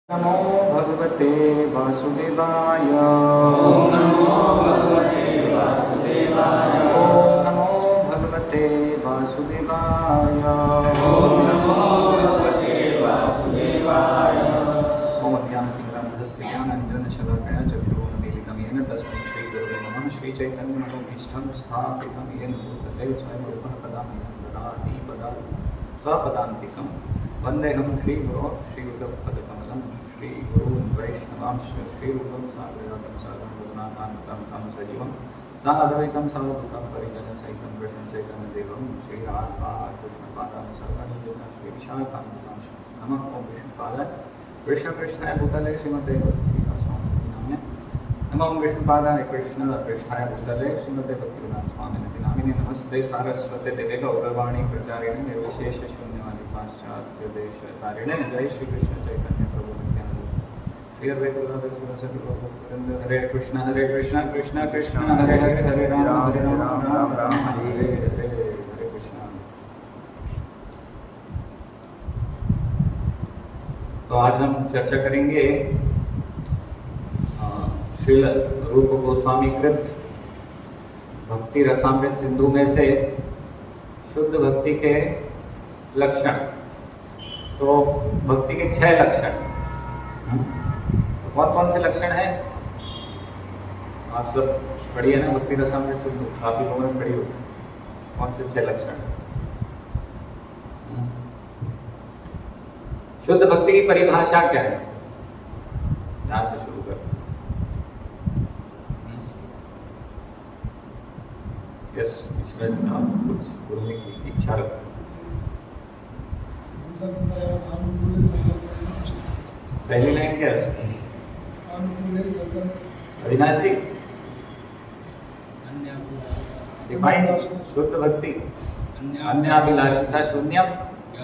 नमो भगवते वासुदेवाय। ओम नमो भगवते वासुदेवाय। ओम नमो भगवते वासुदेवाय। ओम नमो भगवते वासुदेवाय। ओम अज्ञानतिमिरान्धस्य ज्ञानाञ्जनशलाकया चक्षुरुन्मीलितं येन तस्मै श्रीगुरवे नमः। श्रीचैतन्यमनोभीष्टं स्थापितं येन भूतले स्वयं रूपः कदा मह्यं ददाति स्वपदान्तिकं वन्देऽहं श्रीगुरो श्रीयुतपदकमलं श्रीगुरून् वैष्णवांश्च श्रीरूपं साग्रजातं सागरं रघुनाथान्वितं तं सजीवं साद्वैतं सावधूतं परिजनसहितं कृष्णं चैतन्यदेवं श्रीराधाकृष्णपादां सर्वनिर्गुणं श्रीविशाखान्वितांश नमः। ओं विष्णुपादाय कृष्णकृष्णाय भूतले श्रीमते भक्तिवेदान्त स्वामिने नमः। ओं विष्णुपादाय कृष्णकृष्णाय भूतले श्रीमते भक्तिवेदान्त स्वामिने नामिने नमस्ते सारस्वते देवे गौरवाणी प्रचारिणे निर्विशेष शून्यवादी पाश्चात्य देश तारिणे। जय श्री कृष्ण चैतन्य प्रभु नित्यानंद श्री अद्वैत गदाधर सरस्वती प्रभु वृंद। हरे कृष्ण कृष्ण कृष्ण हरे हरे हरे राम राम राम हरे हरे हरे कृष्ण। तो आज हम चर्चा करेंगे श्रील रूप गोस्वामी कृत भक्ति रसामृत सिंधु में से शुद्ध भक्ति के लक्षण। तो भक्ति के 6 लक्षण, तो कौन कौन से लक्षण हैं आप सब पढ़िए ना। भक्ति रसामृत सिंधु काफी लोगों ने पढ़ी होगी। कौन से 6 लक्षण? शुद्ध भक्ति की परिभाषा क्या है? यहां से शुरू कर। यस, इसमें आप कुछ बोलने की इच्छा रखते हैं? पहली लाइन क्या है उसकी? अविनाश जी डिफाइन शुद्ध भक्ति अन्याभिलाषिता शून्यम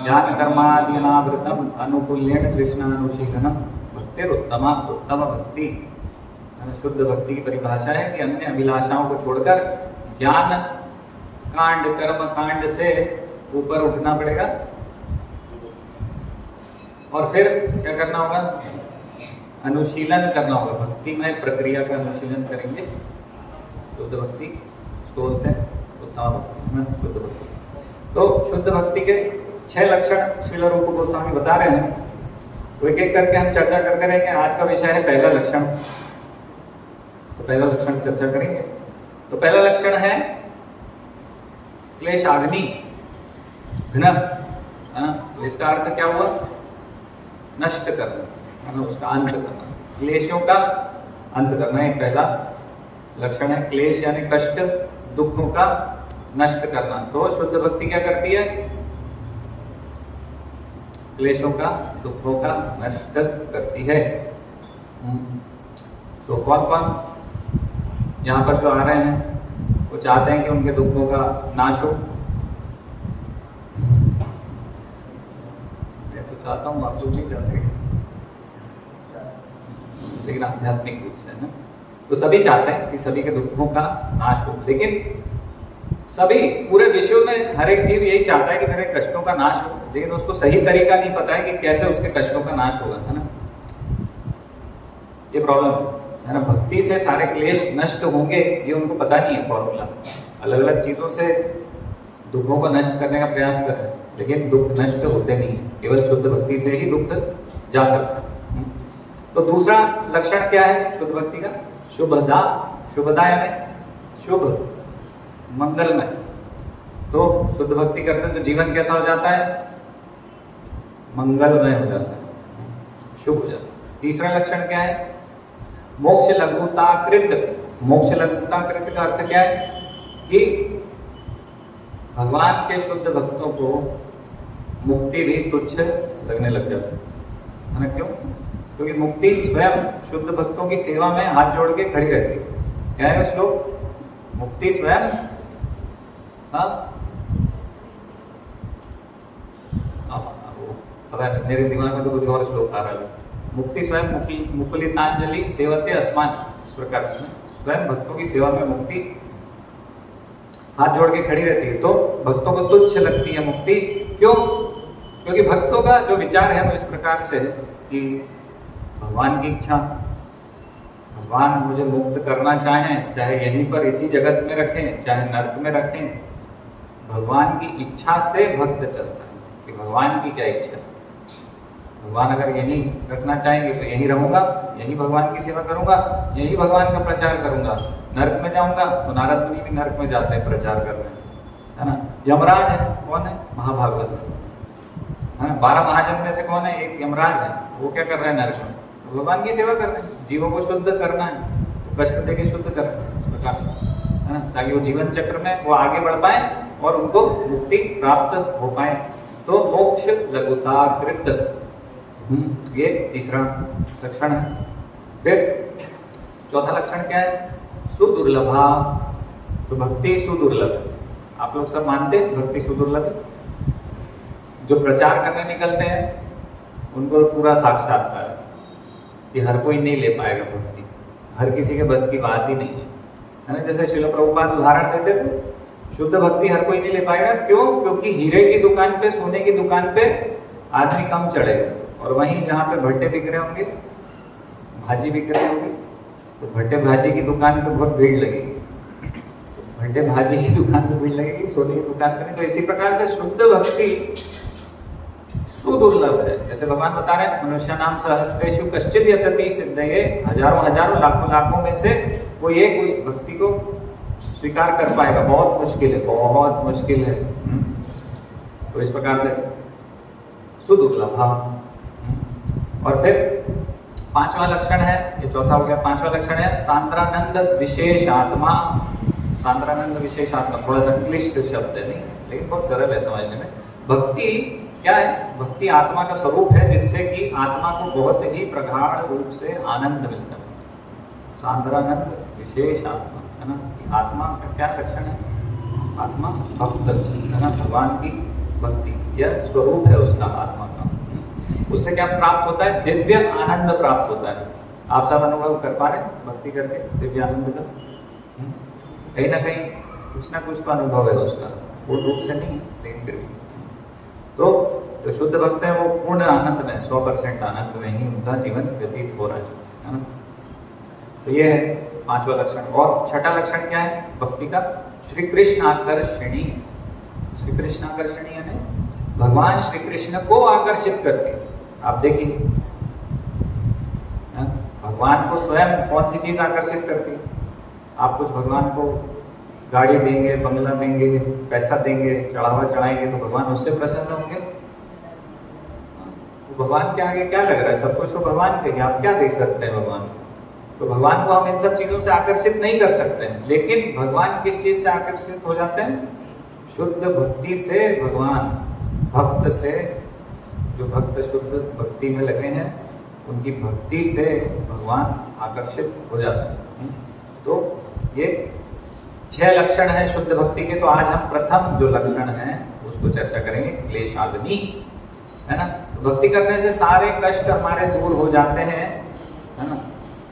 ज्ञान कर्मादीनावृतम अनुकूल्येन कृष्णानुशीलनम भक्तिरुत्तमा उत्तम भक्ति। शुद्ध भक्ति की परिभाषा है कि अन्य अभिलाषाओं को छोड़कर ज्ञान कांड कर्म कांड से ऊपर उठना पड़ेगा और फिर क्या करना होगा? अनुशीलन करना होगा। भक्तिमय प्रक्रिया का अनुशीलन करेंगे। शुद्ध भक्ति इसको बोलते हैं उत्तम भक्ति, शुद्ध भक्ति। तो शुद्ध भक्ति के 6 लक्षण श्रील रूप गोस्वामी बता रहे हैं। तो एक एक करके हम चर्चा करते रहेंगे। आज का विषय है पहला लक्षण। तो पहला लक्षण चर्चा करेंगे। तो पहला लक्षण है क्लेशाग्नि घ्न। इसका अर्थ क्या हुआ? नष्ट करना, उसका अंत करना, क्लेशों का अंत करना। एक पहला लक्षण है क्लेश यानी कष्ट, दुखों का नष्ट करना। तो शुद्ध भक्ति क्या करती है? क्लेशों का दुखों का नष्ट करती है। तो कौन कौन यहाँ पर जो आ रहे हैं वो चाहते हैं कि उनके दुखों का नाश हो? मैं तो चाहता हूँ, आप लोग नहीं चाहते, लेकिन आध्यात्मिक रूप से है ना। तो सभी चाहते हैं कि सभी के दुखों का नाश हो, लेकिन सभी पूरे विश्व में हर एक जीव यही चाहता है कि मेरे कष्टों का नाश हो, लेकिन उसको सही तरीका नहीं पता है कि कैसे उसके कष्टों का नाश होगा, है ना। ये प्रॉब्लम है ना। भक्ति से सारे क्लेश नष्ट होंगे ये उनको पता नहीं है फॉर्मूला। अलग अलग चीजों से दुखों को नष्ट करने का प्रयास कर रहे हैं, लेकिन दुख नष्ट होते नहीं है। केवल शुद्ध भक्ति से ही दुख जा सकता है। तो दूसरा लक्षण क्या है शुद्ध भक्ति का? शुभदा। शुभदा यानी शुभ, मंगलमय। तो शुद्ध भक्ति करते हैं तो जीवन कैसा हो जाता है? मंगलमय हो जाता है, शुभ हो जाता है। तीसरा लक्षण क्या है? मोक्ष लघुताकृत। मोक्ष लघुताकृत का अर्थ क्या है? कि भगवान के शुद्ध भक्तों को मुक्ति भी तुच्छ लगने लग जाती है ना। क्यों? क्योंकि मुक्ति स्वयं शुद्ध भक्तों की सेवा में हाथ जोड़ के खड़ी रहती है। क्या है श्लोक? मुक्ति स्वयं, अब मेरे दिमाग में तो कुछ और श्लोक आ रहा है। मुक्ति स्वयं मुकुलितांजलि सेवते अस्मान। इस प्रकार से स्वयं भक्तों की सेवा में मुक्ति हाथ जोड़ के खड़ी रहती है। तो भक्तों को तुच्छ लगती है मुक्ति। क्यों? क्योंकि भक्तों का जो विचार है वो इस प्रकार से है कि भगवान की इच्छा, भगवान मुझे मुक्त करना चाहें, चाहे यहीं पर इसी जगत में रखें, चाहे नर्क में रखें, भगवान की इच्छा से भक्त चलता है कि भगवान की क्या इच्छा है। भगवान अगर यहीं रखना चाहेंगे तो यहीं रहूंगा, यहीं भगवान की सेवा करूंगा, यहीं भगवान का प्रचार करूंगा। नर्क में जाऊंगा तो नारद मुनि भी नर्क में जाते हैं प्रचार करने, है ना। यमराज है, कौन है? महाभागवत है। 12 महाजन में से कौन है? एक यमराज है। वो क्या कर रहे हैं नर्क में? तो भगवान की सेवा कर रहे हैं, जीवों को शुद्ध करना है, तो कष्ट देके शुद्ध कर रहे हैं इस प्रकार से, है ना, ताकि वो जीवन चक्र में वो आगे बढ़ पाए और उनको मुक्ति प्राप्त हो पाए। तो मोक्ष लघुताकृत, ये तीसरा लक्षण है। फिर चौथा लक्षण क्या है? सुदुर्लभा। तो भक्ति सुदुर्लभ है। आप लोग सब मानते हैं भक्ति सुदुर्लभ है? जो प्रचार करने निकलते हैं उनको पूरा साक्षात्कार है कि हर कोई नहीं ले पाएगा भक्ति, हर किसी के बस की बात ही नहीं है ना। जैसे श्रील प्रभुपाद उदाहरण देते थे, शुद्ध भक्ति हर कोई नहीं ले पाएगा। क्यों? क्योंकि हीरे की दुकान पे, सोने की दुकान पे आदमी कम चढ़ेगा, और वहीं जहाँ पे भट्टे बिक रहे होंगे, भाजी बिक रहे होंगे, तो भट्टे भाजी की दुकान पे बहुत भीड़ लगेगी, भट्टे भाजी की दुकान पे भीड़ लगेगी, सोने की दुकान पे नहीं। तो इसी प्रकार से शुद्ध भक्ति सुदुर्लभ है। जैसे भगवान बता रहे हैं, मनुष्य नाम सहस्रेषु कश्चित् यतति सिद्धये, हजारों हजारों लाखों लाखों में से कोई एक उस भक्ति को स्वीकार कर पाएगा। बहुत मुश्किल है, बहुत मुश्किल है। तो इस प्रकार से सुदुर्लभ। और फिर पांचवा लक्षण है, ये चौथा हो गया, पांचवा लक्षण है सांद्रानंद विशेष आत्मा। सांद्रानंद विशेष आत्मा थोड़ा सा क्लिष्ट शब्द है, नहीं, लेकिन बहुत सरल है समझने में। भक्ति क्या है? भक्ति आत्मा का स्वरूप है, जिससे कि आत्मा को बहुत ही प्रगाढ़ रूप से आनंद मिलता है। सांद्रानंद विशेष आत्मा, है ना। आत्मा का क्या लक्षण है? आत्मा भक्त, है ना, भगवान की भक्ति, यह स्वरूप है उसका, आत्मा का। उससे क्या प्राप्त होता है? दिव्य आनंद प्राप्त होता है। आप सब अनुभव कर पा रहे हैं भक्ति करके दिव्य आनंद का? कहीं ना कहीं कुछ ना कुछ तो अनुभव है उसका, पूर्ण रूप से नहीं, लेकिन फिर भी। तो जो शुद्ध भक्त है वो पूर्ण आनंद में, 100% आनंद में ही उनका जीवन व्यतीत हो रहा है ना। तो ये है पांचवा लक्षण। और छठा लक्षण क्या है भक्ति का? श्री कृष्ण आकर्षणी। श्री कृष्ण आकर्षणी यानी भगवान श्री कृष्ण को आकर्षित करती है। आप देखिए भगवान को स्वयं कौन सी चीज आकर्षित करती है? आप कुछ भगवान को गाड़ी देंगे, बंगला देंगे, पैसा देंगे, चढ़ावा चढ़ाएंगे, तो भगवान उससे प्रसन्न होंगे? तो भगवान के आगे क्या लग रहा है? सब कुछ तो भगवान के, आप क्या दे सकते हैं भगवान? तो भगवान को हम इन सब चीजों से आकर्षित नहीं कर सकते हैं। लेकिन भगवान किस चीज से आकर्षित हो जाते हैं? शुद्ध भक्ति से भगवान, भक्त से, जो भक्त शुद्ध भक्ति में लगे हैं उनकी भक्ति से भगवान आकर्षित हो जाते हैं। तो ये 6 लक्षण हैं शुद्ध भक्ति के। तो आज हम प्रथम जो लक्षण है उसको चर्चा करेंगे, क्लेशाग्नि, है ना। तो भक्ति करने से सारे कष्ट हमारे दूर हो जाते हैं, है ना।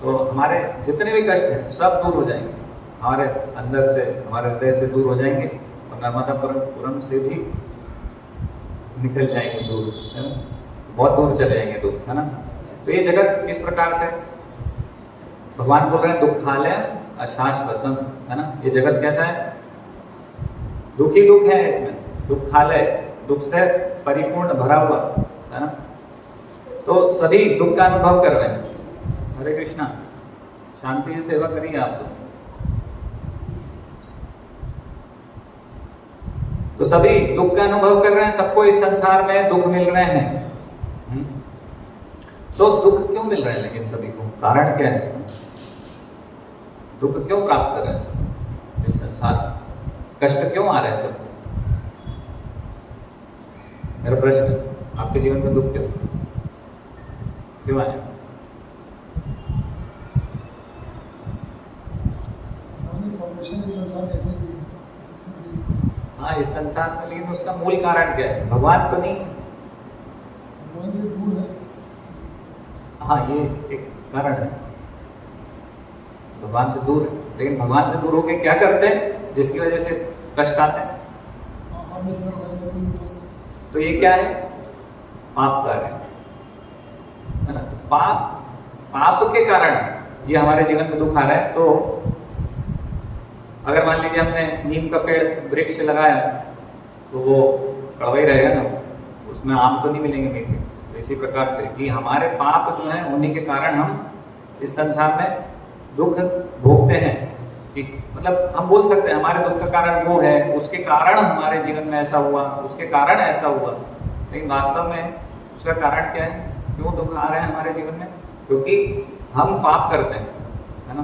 तो हमारे जितने भी कष्ट हैं सब दूर हो जाएंगे, हमारे अंदर से, हमारे हृदय से दूर हो जाएंगे, और नर्मदापुरम से भी निकल जाएंगे दूर, है ना, बहुत दूर चले जाएंगे दूर, है ना। तो ये जगत किस प्रकार से भगवान बोल रहे हैं, दुखालय अशाश्वतम, है ना। ये जगत कैसा है? दुख ही दुख है इसमें, दुखालय, दुख से परिपूर्ण भरा हुआ, है ना। तो सभी दुख का अनुभव कर रहे हैं। हरे कृष्णा, शांति से सेवा करिए आप लोग। तो सभी दुख का अनुभव कर रहे हैं, सबको इस संसार में दुख मिल रहे हैं। तो दुख क्यों मिल रहे हैं लेकिन सभी को? कारण क्या है इसका? दुख क्यों प्राप्त कर रहे हैं सब इस संसार में? कष्ट क्यों आ रहे हैं सबको? मेरा प्रश्न, आपके जीवन में दुख क्यों आए? इस संसार में ऐसे ही है। हाँ, इस संसार में, लेकिन उसका मूल कारण क्या है? भगवान तो नहीं, भगवान से दूर है। हाँ, ये एक कारण है, भगवान से दूर है। लेकिन भगवान से दूर होकर क्या करते हैं जिसकी वजह से कष्ट आते हैं? तो ये क्या है? पाप कार्य, है ना। तो पाप पाप के कारण ये हमारे जीवन में दुख आ रहा है। तो अगर मान लीजिए हमने नीम का पेड़ वृक्ष लगाया तो वो कड़वा ही रहेगा ना, उसमें आम तो नहीं मिलेंगे मीठे। तो इसी प्रकार से कि हमारे पाप जो है उन्हीं के कारण हम इस संसार में दुख भोगते हैं। कि मतलब हम बोल सकते हैं हमारे दुख का कारण वो है, उसके कारण हमारे जीवन में ऐसा हुआ, उसके कारण ऐसा हुआ। लेकिन वास्तव में उसका कारण क्या है, क्यों दुख आ रहे हैं हमारे जीवन में? क्योंकि हम पाप करते हैं, है ना।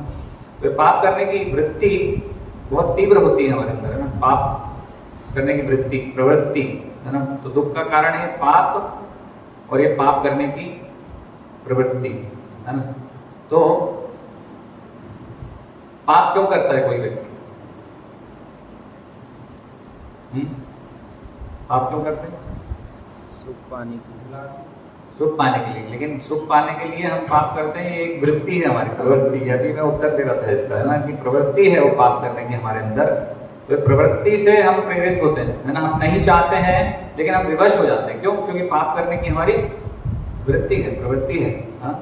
तो पाप करने की वृत्ति बहुत तीव्र होती है हमारे अंदर, है ना। पाप करने की वृत्ति, प्रवृत्ति, है ना। तो दुख का कारण है पाप और ये पाप करने की प्रवृत्ति, है ना। तो पाप क्यों करता है कोई व्यक्ति? पाप क्यों करते हैं? सुख पाने सुख पाने के लिए। लेकिन सुख पाने के लिए हम पाप करते हैं, ये एक वृत्ति है हमारी, प्रवृत्ति। यदि मैं उत्तर दे रहा था इसका, है ना, कि प्रवृत्ति है वो पाप करने की हमारे अंदर। तो प्रवृत्ति से हम प्रेरित होते हैं, है ना। हम नहीं चाहते हैं लेकिन हम विवश हो जाते हैं। क्यों? क्योंकि पाप करने की हमारी वृत्ति है, प्रवृत्ति है, हाँ,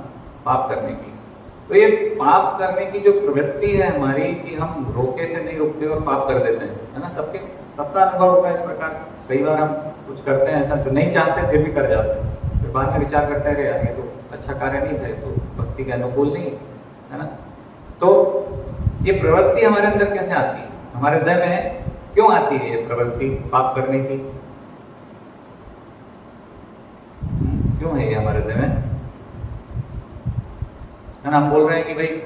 पाप करने की। तो ये पाप करने की जो प्रवृत्ति है हमारी, कि हम रोके से नहीं रुकते और पाप कर देते हैं, है ना। सबका अनुभव होगा इस प्रकार से। कई बार हम कुछ करते हैं ऐसा जो नहीं चाहते फिर भी कर जाते हैं, फिर बाद में विचार करते हैं, अरे यार ये तो अच्छा कार्य नहीं था, तो भक्ति के अनुकूल नहीं है ना। तो ये प्रवृत्ति हमारे अंदर कैसे आती है, हमारे हृदय में क्यों आती है ये प्रवृत्ति पाप करने की? क्यों है ये हमारे हृदय में, है ना। हम बोल रहे हैं कि भाई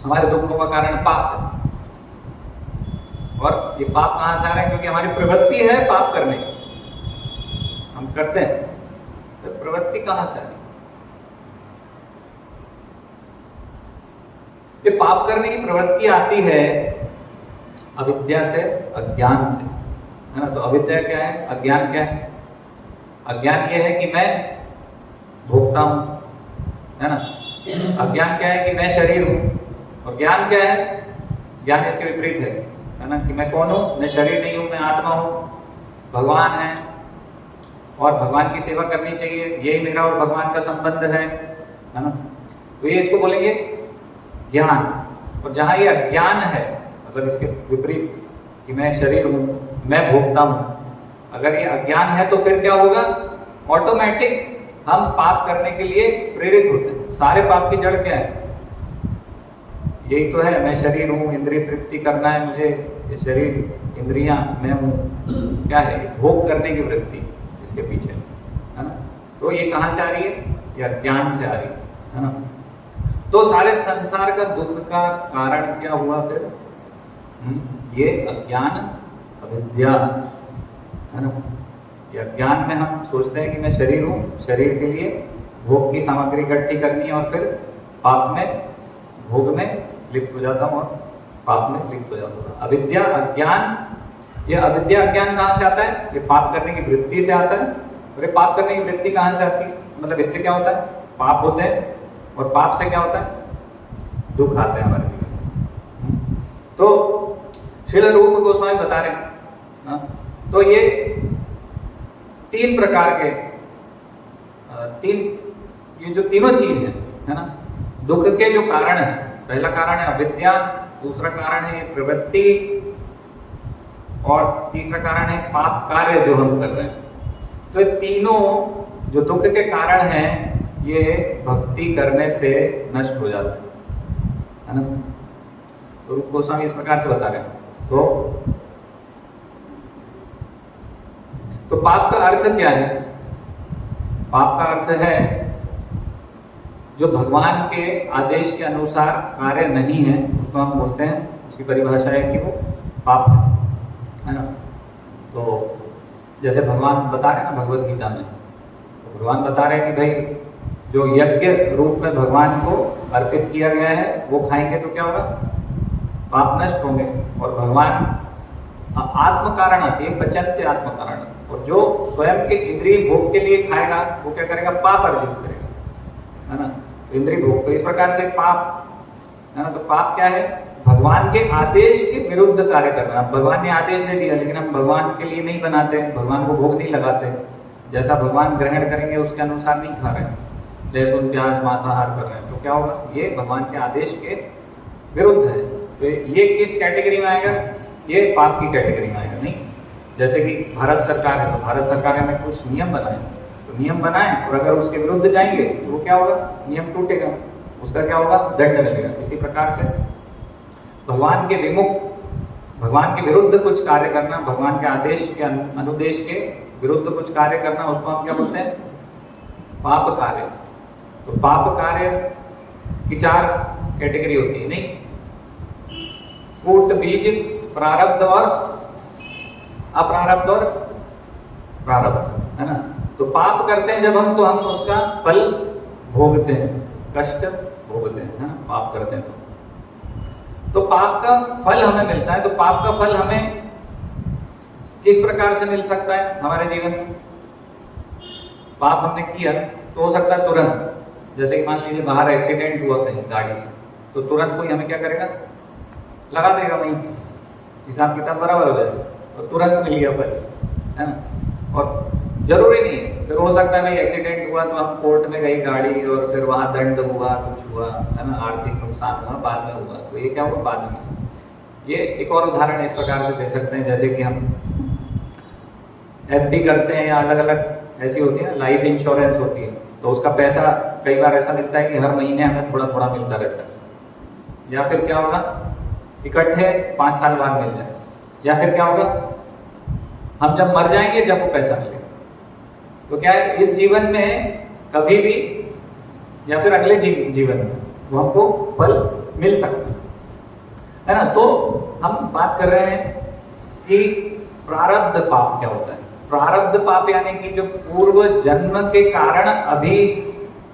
हमारे दुखों का कारण पाप है, और ये पाप कहां से आ रहे हैं? क्योंकि हमारी प्रवृत्ति है पाप करने की, हम करते हैं। तो प्रवृत्ति कहां से आ रही? ये पाप करने की प्रवृत्ति आती है अविद्या से, अज्ञान से, है ना। तो अविद्या क्या है, अज्ञान क्या है? अज्ञान ये है कि मैं भोगता हूं, है ना। अज्ञान क्या है? कि मैं शरीर हूं। और ज्ञान क्या है? ज्ञान इसके विपरीत है ना, कि मैं कौन हूं? मैं शरीर नहीं हूं, मैं आत्मा हूं, भगवान है और भगवान की सेवा करनी चाहिए, यही मेरा और भगवान का संबंध है ना। तो ये इसको बोलेंगे ज्ञान। और जहां ये अज्ञान है, मतलब इसके विपरीत कि मैं शरीर हूं, मैं भोगता हूं, अगर ये अज्ञान है तो फिर क्या होगा? ऑटोमेटिक हम पाप करने के लिए प्रेरित होते हैं। सारे पाप की जड़ क्या है? यही तो है, मैं शरीर हूँ, इंद्रिय तृप्ति करना है मुझे, ये शरीर, इंद्रियां, मैं हूँ, क्या है? भोग करने की वृत्ति इसके पीछे, है ना। तो ये कहाँ से आ रही है? ये अज्ञान से आ रही है ना। तो सारे संसार का दुख का कारण क्या हुआ फिर? ये अज्ञान, अविद्या, है ना। ये अज्ञान में हम सोचते हैं कि मैं शरीर हूँ, शरीर के लिए भोग की सामग्री इकट्ठी करनी है, और फिर पाप में, भोग में लिप्त हो जाता हूँ और पाप में लिप्त हो जाता हूँ। अविद्या, अज्ञान, ये अविद्या अज्ञान कहाँ से आता है? ये पाप करने की वृत्ति से आता है। और ये पाप करने की वृत्ति कहाँ से आती है? मतलब इससे क्या होता है? पाप होते हैं, और पाप से क्या होता है? दुख आता है हमारे जीवन। तो श्रील रूप गोस्वामी बता रहे हैं, तो ये तीन प्रकार के, ये जो तीनों चीज है ना, दुख के जो कारण है, पहला कारण है अविद्या, दूसरा कारण है प्रवृत्ति, और तीसरा कारण है पाप कार्य जो हम कर रहे हैं। तो ये तीनों जो दुख के कारण हैं, ये भक्ति करने से नष्ट हो जाते है ना। तो रूप गोस्वामी इस प्रकार से बता रहे हैं। तो पाप का अर्थ क्या है? पाप का अर्थ है जो भगवान के आदेश के अनुसार कार्य नहीं है, उसको हम बोलते हैं, उसकी परिभाषा है कि वो पाप है ना। तो जैसे भगवान बता रहे हैं ना भगवत गीता में, तो भगवान बता रहे हैं कि भाई जो यज्ञ रूप में भगवान को अर्पित किया गया है वो खाएंगे तो क्या होगा? पाप नष्ट होंगे। और भगवान आत्म कारण आती है, पचन्ते आत्म कारण, और जो स्वयं के इंद्रिय भोग के लिए खाएगा वो क्या करेगा? पाप अर्जित करेगा, है ना। तो इंद्रिय भोग, तो इस प्रकार से पाप, है ना। तो पाप क्या है? भगवान के आदेश के विरुद्ध कार्य करना। भगवान ने आदेश दे दिया लेकिन हम भगवान के लिए नहीं बनाते, भगवान को भोग नहीं लगाते, जैसा भगवान ग्रहण करेंगे उसके अनुसार नहीं खा रहे, लहसुन प्याज मांसाहार कर रहे हैं, तो क्या होगा? ये भगवान के आदेश के विरुद्ध है। तो ये किस कैटेगरी में आएगा? ये पाप की कैटेगरी में आएगा। नहीं, जैसे कि भारत सरकार है, तो भारत सरकार ने कुछ नियम बनाए, तो नियम बनाए और अगर उसके विरुद्ध जाएंगे तो वो क्या होगा? नियम टूटेगा, उसका क्या होगा? दंड मिलेगा। इसी प्रकार से भगवान के विमुख, भगवान के विरुद्ध कुछ कार्य करना, भगवान के आदेश के अनुदेश के विरुद्ध कुछ कार्य करना, उसको हम क्या बोलते हैं? पाप कार्य। तो पाप कार्य की 4 कैटेगरी होती है। नहीं, कूट, बीज, प्रारब्ध और अप्रारब्ध और प्रारब्ध, है ना। तो पाप करते हैं जब हम, तो हम उसका फल भोगते हैं, कष्ट भोगते हैं, है ना, पाप करते हैं तो पाप का फल हमें मिलता है। तो पाप का फल हमें किस प्रकार से मिल सकता है हमारे जीवन में? पाप हमने किया तो हो सकता है तुरंत, जैसे कि मान लीजिए बाहर एक्सीडेंट हुआ कहीं गाड़ी से, तो तुरंत कोई हमें क्या करेगा? लगा देगा, वहीं हिसाब किताब बराबर हो जाएगा और तुरंत मिल गया फल, है ना। और जरूरी नहीं है, फिर हो सकता है भाई एक्सीडेंट हुआ तो हम कोर्ट में गई गाड़ी और फिर वहाँ दंड हुआ, कुछ हुआ, है ना, आर्थिक नुकसान हुआ, बाद में हुआ, तो ये क्या हुआ? बाद में। ये एक और उदाहरण इस प्रकार से दे सकते हैं, जैसे कि हम FD करते हैं या अलग अलग ऐसी होती है, लाइफ इंश्योरेंस होती है, तो उसका पैसा कई बार ऐसा मिलता है कि हर महीने हमें थोड़ा थोड़ा मिलता रहता है, या फिर क्या होगा? इकट्ठे 5 साल बाद मिल जाए, या फिर क्या होगा? हम जब मर जाएंगे जब वो पैसा मिलेगा। तो क्या है, इस जीवन में कभी भी या फिर अगले जीवन में वो हमको फल मिल सकता है ना। तो हम बात कर रहे हैं कि प्रारब्ध पाप क्या होता है। प्रारब्ध पाप यानी कि जो पूर्व जन्म के कारण अभी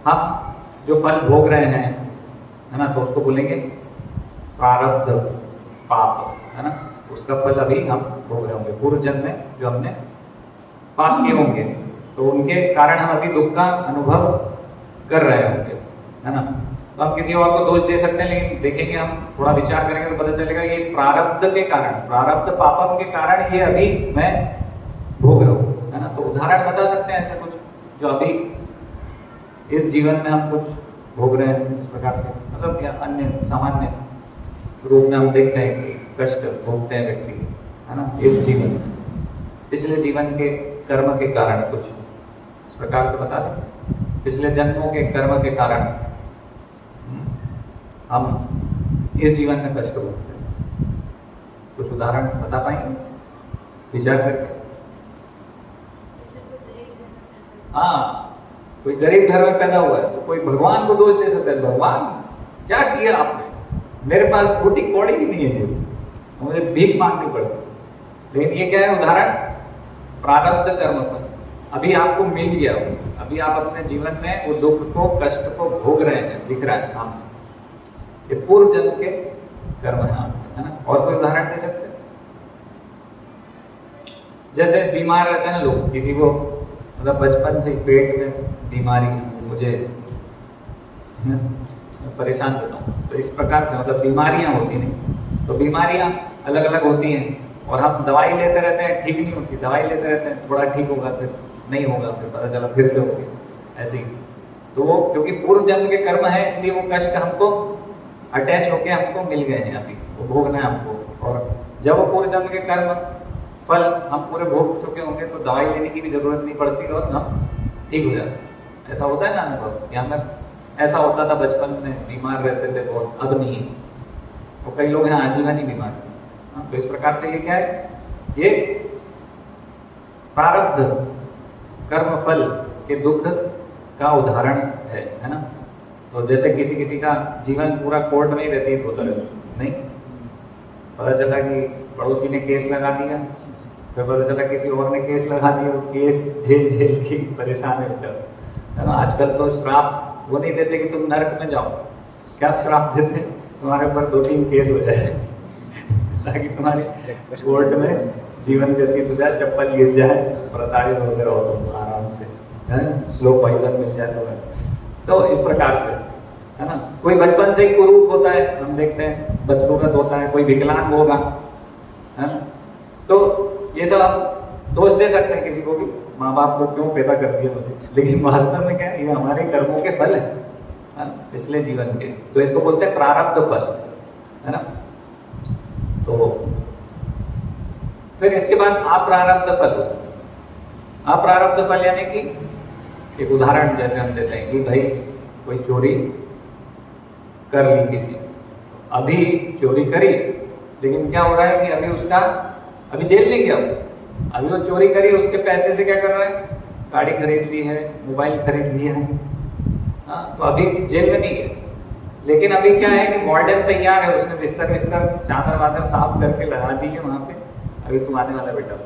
हम जो फल भोग रहे हैं, है ना, तो उसको बोलेंगे प्रारब्ध पाप, है ना। उसका फल अभी हम भोग रहे होंगे, पूर्व जन्म में जो हमने पाप किए होंगे, तो उनके कारण हम अभी दुख का अनुभव कर रहे होंगे, है ना। तो हम किसी और को दोष दे सकते हैं, लेकिन देखेंगे, हम थोड़ा विचार करेंगे तो पता चलेगा ये प्रारब्ध के कारण, प्रारब्ध पापम के कारण ये अभी मैं भोग रहा हूँ, है ना। तो उदाहरण बता सकते हैं ऐसा कुछ जो अभी इस जीवन में हम कुछ भोग रहे हैं इस प्रकार के, मतलब क्या अन्य सामान्य रूप में हम देखते हैं कि कष्ट भोगते हैं व्यक्ति, है ना, इस जीवन में, पिछले जीवन के कर्म के कारण कुछ इस प्रकार से बता सकते हैं। पिछले जन्मों के कर्म के कारण हम इस जीवन में कष्ट भोगते हैं। कुछ उदाहरण बता पाएंगे विचार करके? हाँ, कोई गरीब घर में पैदा हुआ है तो कोई भगवान को दोष दे सकता है, भगवान क्या किया आपने, मेरे पास फूटी कौड़ी भी नहीं है जीवन, मुझे भीख मांगनी पड़ती। लेकिन ये क्या है? उदाहरण प्रारब्ध कर्म पर अभी आपको मिल गया, अभी आप अपने जीवन में वो दुख को, कष्ट को भोग रहे हैं, दिख रहा है सामने, ये पूर्व जन्म के कर्म है आपके, है ना। और कोई उदाहरण दे सकते हैं? जैसे बीमार रहते हैं ना लोग, किसी को मतलब बचपन से पेट में बीमारी, मुझे परेशान रहता हूँ, तो इस प्रकार से मतलब बीमारियाँ होती नहीं, तो बीमारियाँ अलग अलग होती हैं और हम दवाई लेते रहते हैं, ठीक नहीं होती, दवाई लेते रहते हैं, थोड़ा ठीक होगा, फिर नहीं होगा, फिर पता चला फिर से होगी, ऐसे ही। तो वो क्योंकि पूर्व जन्म के कर्म है, इसलिए वो कष्ट हमको अटैच होके हमको मिल गए हैं, अभी वो भोगना है हमको। और जब वो पूर्व जन्म के कर्म फल हम पूरे भोग चुके होंगे तो दवाई लेने की भी जरूरत नहीं पड़ती और हम ठीक हो जाते। ऐसा होता है ना अनुभव, यहाँ पर ऐसा होता था बचपन में, बीमार रहते थे बहुत, अब नहीं। तो कई लोग हैं आजीवन ही बीमार। तो इस प्रकार से ये क्या है? ये प्रारब्ध कर्म फल के दुख का उदाहरण है ना। तो जैसे किसी किसी का जीवन पूरा कोर्ट में ही व्यतीत होता है, नहीं, पता चला कि पड़ोसी ने केस लगा दिया, फिर पता चला किसी और ने केस लगा दिया, वो केस झेल झेल के परेशान हो जाओ, है ना। आजकल तो श्राप वो नहीं देते कि तुम नरक में जाओ, क्या श्राप देते? तुम्हारे ऊपर 2-3 केस हो जाए ताकि तुम्हारी कोर्ट में जीवन व्यतीत हो जाए, चप्पल घिस जाए, प्रताड़ित वगैरह हो तुम आराम से, है, स्लो पॉइजन मिल जाए तो इस प्रकार से, है ना। कोई बचपन से ही कुरूप होता है, हम देखते हैं, बदसूरत होता है, कोई विकलांग होगा, है ना। तो ये सब हम दोष दे सकते हैं किसी को भी, माँ बाप को क्यों पैदा कर दिया मुझे, लेकिन वास्तव में क्या है, ये हमारे कर्मों के फल है पिछले जीवन के। तो इसको बोलते हैं प्रारब्ध फल, है ना। तो फिर इसके बाद अप्रारब्ध फल। अप्रारब्ध फल यानी कि एक उदाहरण जैसे हम देते हैं कि भाई कोई चोरी कर ली किसी, अभी चोरी करी, लेकिन क्या हो रहा है कि अभी उसका अभी जेल नहीं गया, अभी वो चोरी करी, उसके पैसे से क्या कर रहा है, गाड़ी खरीद ली है, मोबाइल खरीद लिया है, हाँ, तो अभी जेल में नहीं गया। लेकिन अभी क्या है कि मॉडर्न तैयार है, उसने बिस्तर चादर वादर साफ करके लगा दी है वहाँ पे, अभी तुम आने वाला बेटा,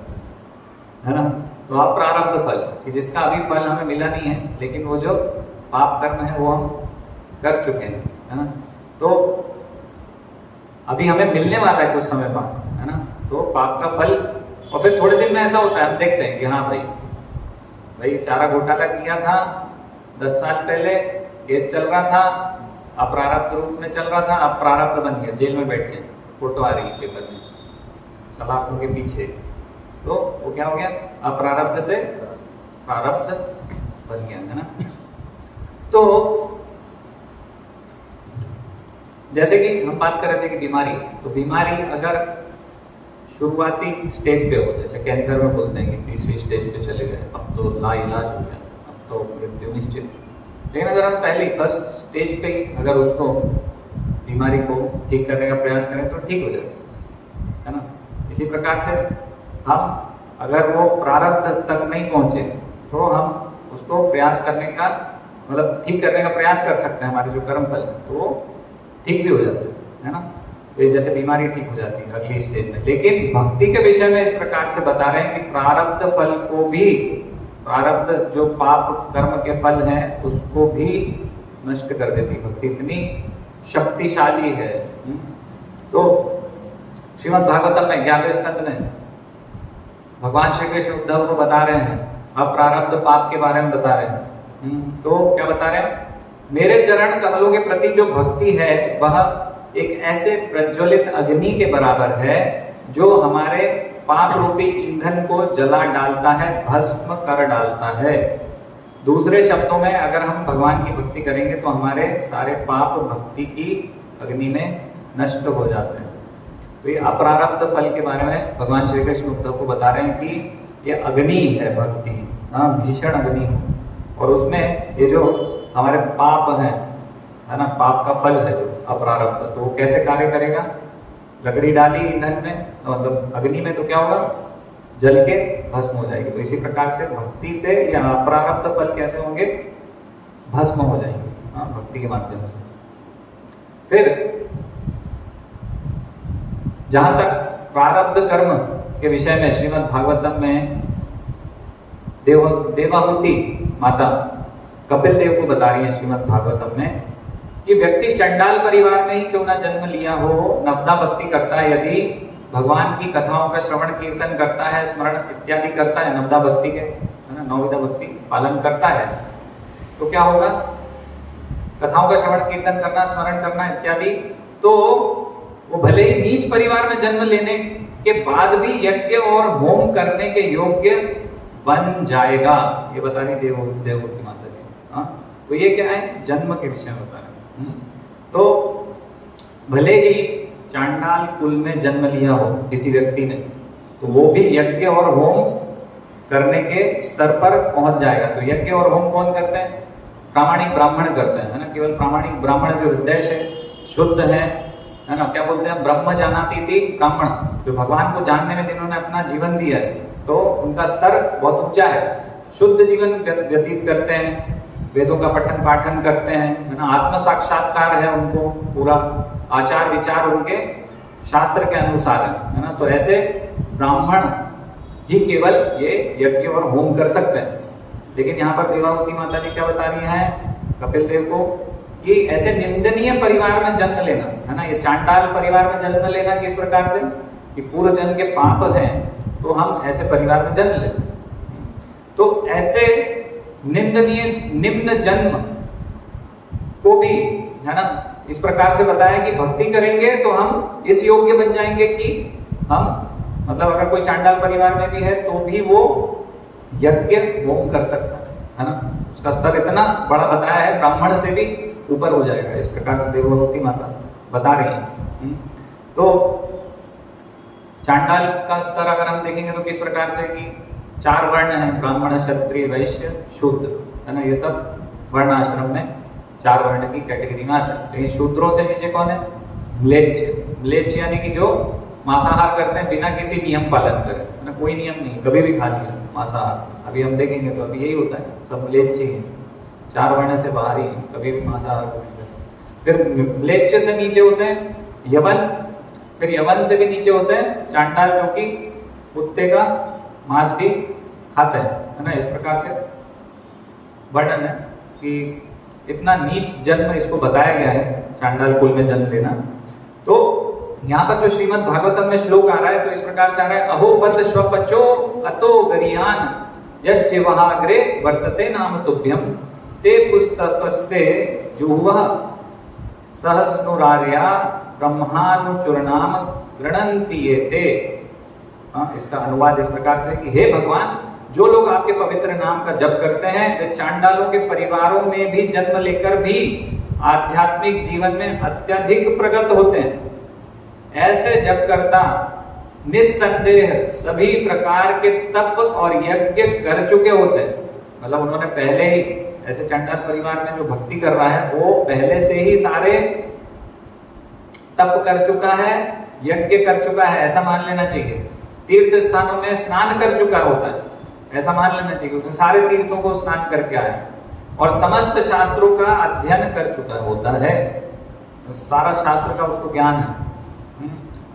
है ना। तो आप प्रारब्ध फल कि जिसका अभी फल हमें मिला नहीं है, लेकिन वो जो पाप कर्म है वो हम कर चुके हैं, है ना। तो अभी हमें मिलने वाला है कुछ समय बाद, है ना। तो पाप का फल, और फिर थोड़े दिन में ऐसा होता है, हम देखते हैं कि हाँ भाई चारा घोटाला किया था 10 साल पहले, केस चल रहा था, अप्रारब्ध रूप में चल रहा था, अब प्रारब्ध बन गया, जेल में बैठ गया, फोटो आ रही है पेपर में सलाखों के पीछे, तो वो क्या हो गया, अप्रारब्ध से प्रारब्ध बन गया, है ना। तो जैसे कि हम बात कर रहे थे कि बीमारी, तो बीमारी अगर शुरुआती स्टेज पे हो, जैसे कैंसर में बोलते हैं कि तीसरी स्टेज पे चले गए, अब तो लाइलाज हो गया, अब तो मृत्यु निश्चित। लेकिन अगर हम पहले फर्स्ट स्टेज पे ही अगर उसको बीमारी को ठीक करने का प्रयास करें तो ठीक हो जाए, है ना। इसी प्रकार से हम अगर वो प्रारब्ध तक नहीं पहुंचे तो हम उसको प्रयास करने का मतलब ठीक करने का प्रयास कर सकते हैं, हमारे जो कर्म फल है तो वो ठीक भी हो जाते हैं, है ना। तो ये जैसे बीमारी ठीक हो जाती है अगली स्टेज में। लेकिन भक्ति के विषय में इस प्रकार से बता रहे हैं कि प्रारब्ध फल को भी, प्रारब्ध जो पाप कर्म के फल हैं उसको भी नष्ट कर देती भक्ति, इतनी शक्तिशाली है। तो श्रीमद् भागवतम में 11वें स्कंद में भगवान श्री कृष्ण उद्धव को बता रहे हैं, अप्रारब्ध पाप के बारे में बता रहे हैं। तो क्या बता रहे हैं, मेरे चरण कमलों के प्रति जो भक्ति है वह एक ऐसे प्रज्वलित अग्नि के बराबर है जो हमारे पाप रूपी ईंधन को जला डालता है, भस्म कर डालता है। दूसरे शब्दों में अगर हम भगवान की भक्ति करेंगे तो हमारे सारे पाप भक्ति की अग्नि में नष्ट हो जाते हैं। तो ये अप्रारब्ध फल के बारे में भगवान श्री कृष्ण उद्धव को बता रहे हैं कि ये अग्नि है भक्ति, भीषण अग्नि, और उसमें ये जो हमारे पाप हैं, है ना, पाप का फल है जो अप्रारब्ध, तो वो कैसे कार्य करेगा, लकड़ी डाली ईंधन में मतलब अग्नि में तो क्या होगा, जल के भस्म हो जाएगी। तो इसी प्रकार से भक्ति से या अप्रारब्ध फल कैसे होंगे, भस्म हो जाएंगे, हाँ, भक्ति के माध्यम से। फिर जहां तक प्रारब्ध कर्म के विषय में श्रीमद् भागवतम में देवाहुति माता कपिल देव को बता रही है श्रीमद् भागवतम में कि व्यक्ति चंडाल परिवार में ही क्यों ना जन्म लिया हो, नवदा भक्ति करता है, यदि भगवान की कथाओं का श्रवण कीर्तन करता है, स्मरण इत्यादि करता है, नवदा भक्ति के, है ना, नवविधा भक्ति पालन करता है, तो क्या होगा, कथाओं का श्रवण कीर्तन करना, स्मरण करना इत्यादि, तो वो भले ही नीच परिवार में जन्म लेने के बाद भी यज्ञ और होम करने के योग्य बन जाएगा। ये बता रही देवहूति माता जी। हाँ, तो ये क्या है, जन्म के विषय में बता रहे हैं। तो भले ही चांडाल कुल में जन्म लिया हो किसी व्यक्ति ने, तो वो भी यज्ञ और होम करने के स्तर पर पहुंच जाएगा। तो यज्ञ और होम कौन करते हैं, प्रामाणिक ब्राह्मण करते हैं, है ना। केवल प्रामाणिक ब्राह्मण जो हृदय से शुद्ध है ना, क्या बोलते हैं, ब्रह्म जानाति थी ब्राह्मण, जो भगवान को जानने में जिन्होंने अपना जीवन दिया है, तो उनका स्तर बहुत ऊंचा है, शुद्ध जीवन व्यतीत करते हैं, वेदों का पठन पाठन करते हैं, है ना, आत्म साक्षात्कार है उनको पूरा, आचार विचार उनके शास्त्र के अनुसार है ना। तो ऐसे ब्राह्मण ही केवल ये यज्ञ और होम कर सकते हैं। लेकिन यहाँ पर देवाहुति माता जी क्या बता रही हैं कपिल देव को कि ऐसे निंदनीय परिवार में जन्म लेना, है ना, ये चांडाल परिवार में जन्म लेना किस प्रकार से कि पूर्व जन्म के पाप हैं, तो हम ऐसे परिवार में जन्म लेते हैं। तो ऐसे निंदनीय निम्न जन्म को भी, है ना, इस प्रकार से बताया कि भक्ति करेंगे तो हम इस योग्य बन जाएंगे कि हम मतलब अगर कोई चांडाल परिवार में भी है तो भी वो यज्ञ होम कर सकता है ना, उसका स्तर इतना बड़ा बताया है, ब्राह्मण से भी ऊपर हो जाएगा। इस प्रकार से देवभूति माता बता रही है। तो चांडाल का स्तर अगर हम देखेंगे तो किस प्रकार से कि 4 वर्ण हैं, ब्राह्मण, क्षत्रिय, वैश्य, शूद्र, है ना। ये सब वर्ण आश्रम में 4 वर्ण की कैटेगरी में आता है। लेकिन शूद्रों से नीचे कौन है? म्लेच्छ। म्लेच्छ यानी कि जो मांसाहार करते हैं बिना किसी नियम पालन करे, है ना, कोई नियम नहीं, कभी भी खा लिया मांसाहार। अभी हम देखेंगे तो अभी यही होता है, सब म्लेच्छ ही हैं, 4 वर्ण से बाहर ही, कभी भी मांसाहार नहीं करते। फिर म्लेच्छ से नीचे होते हैं यवन, फिर यवन से भी नीचे होते हैं चांडाल, जो कि कुत्ते का मांस भी खाते हैं, है ना। इस प्रकार से वर्णन है कि इतना नीच जन्म इसको बताया गया है, चांडाल कुल में जन्म लेना। तो यहाँ पर जो श्रीमद् भागवतम में श्लोक आ रहा है तो इस प्रकार से आ रहा है, अहो बद स्वपचो अतो गरियान यज्जिवहाग्रे वर्तते नाम तुभ्यम ते पुस्तकस्ते जुह्वः सहस्नुरार्या ब्रह्मानुचूर्णाम गृणन्ति ये ते। इसका अनुवाद इस प्रकार से कि हे भगवान, जो लोग आपके पवित्र नाम का जप करते हैं वे चांडालों के परिवारों में भी जन्म लेकर भी आध्यात्मिक जीवन में अत्यधिक प्रगत होते हैं। ऐसे जपकर्ता निस्संदेह सभी प्रकार के तप और यज्ञ कर चुके होते हैं। मतलब उन्होंने पहले ही, ऐसे चांडाल परिवार में जो भक्ति कर रहा है वो पहले से ही सारे तप कर चुका है, यज्ञ कर चुका है, ऐसा मान लेना चाहिए। तीर्थ स्थानों में स्नान कर चुका होता है, ऐसा मान लेना चाहिए। उसने सारे तीर्थों को स्नान करके आया और समस्त शास्त्रों का अध्ययन कर चुका होता है, सारा शास्त्र का उसको ज्ञान है।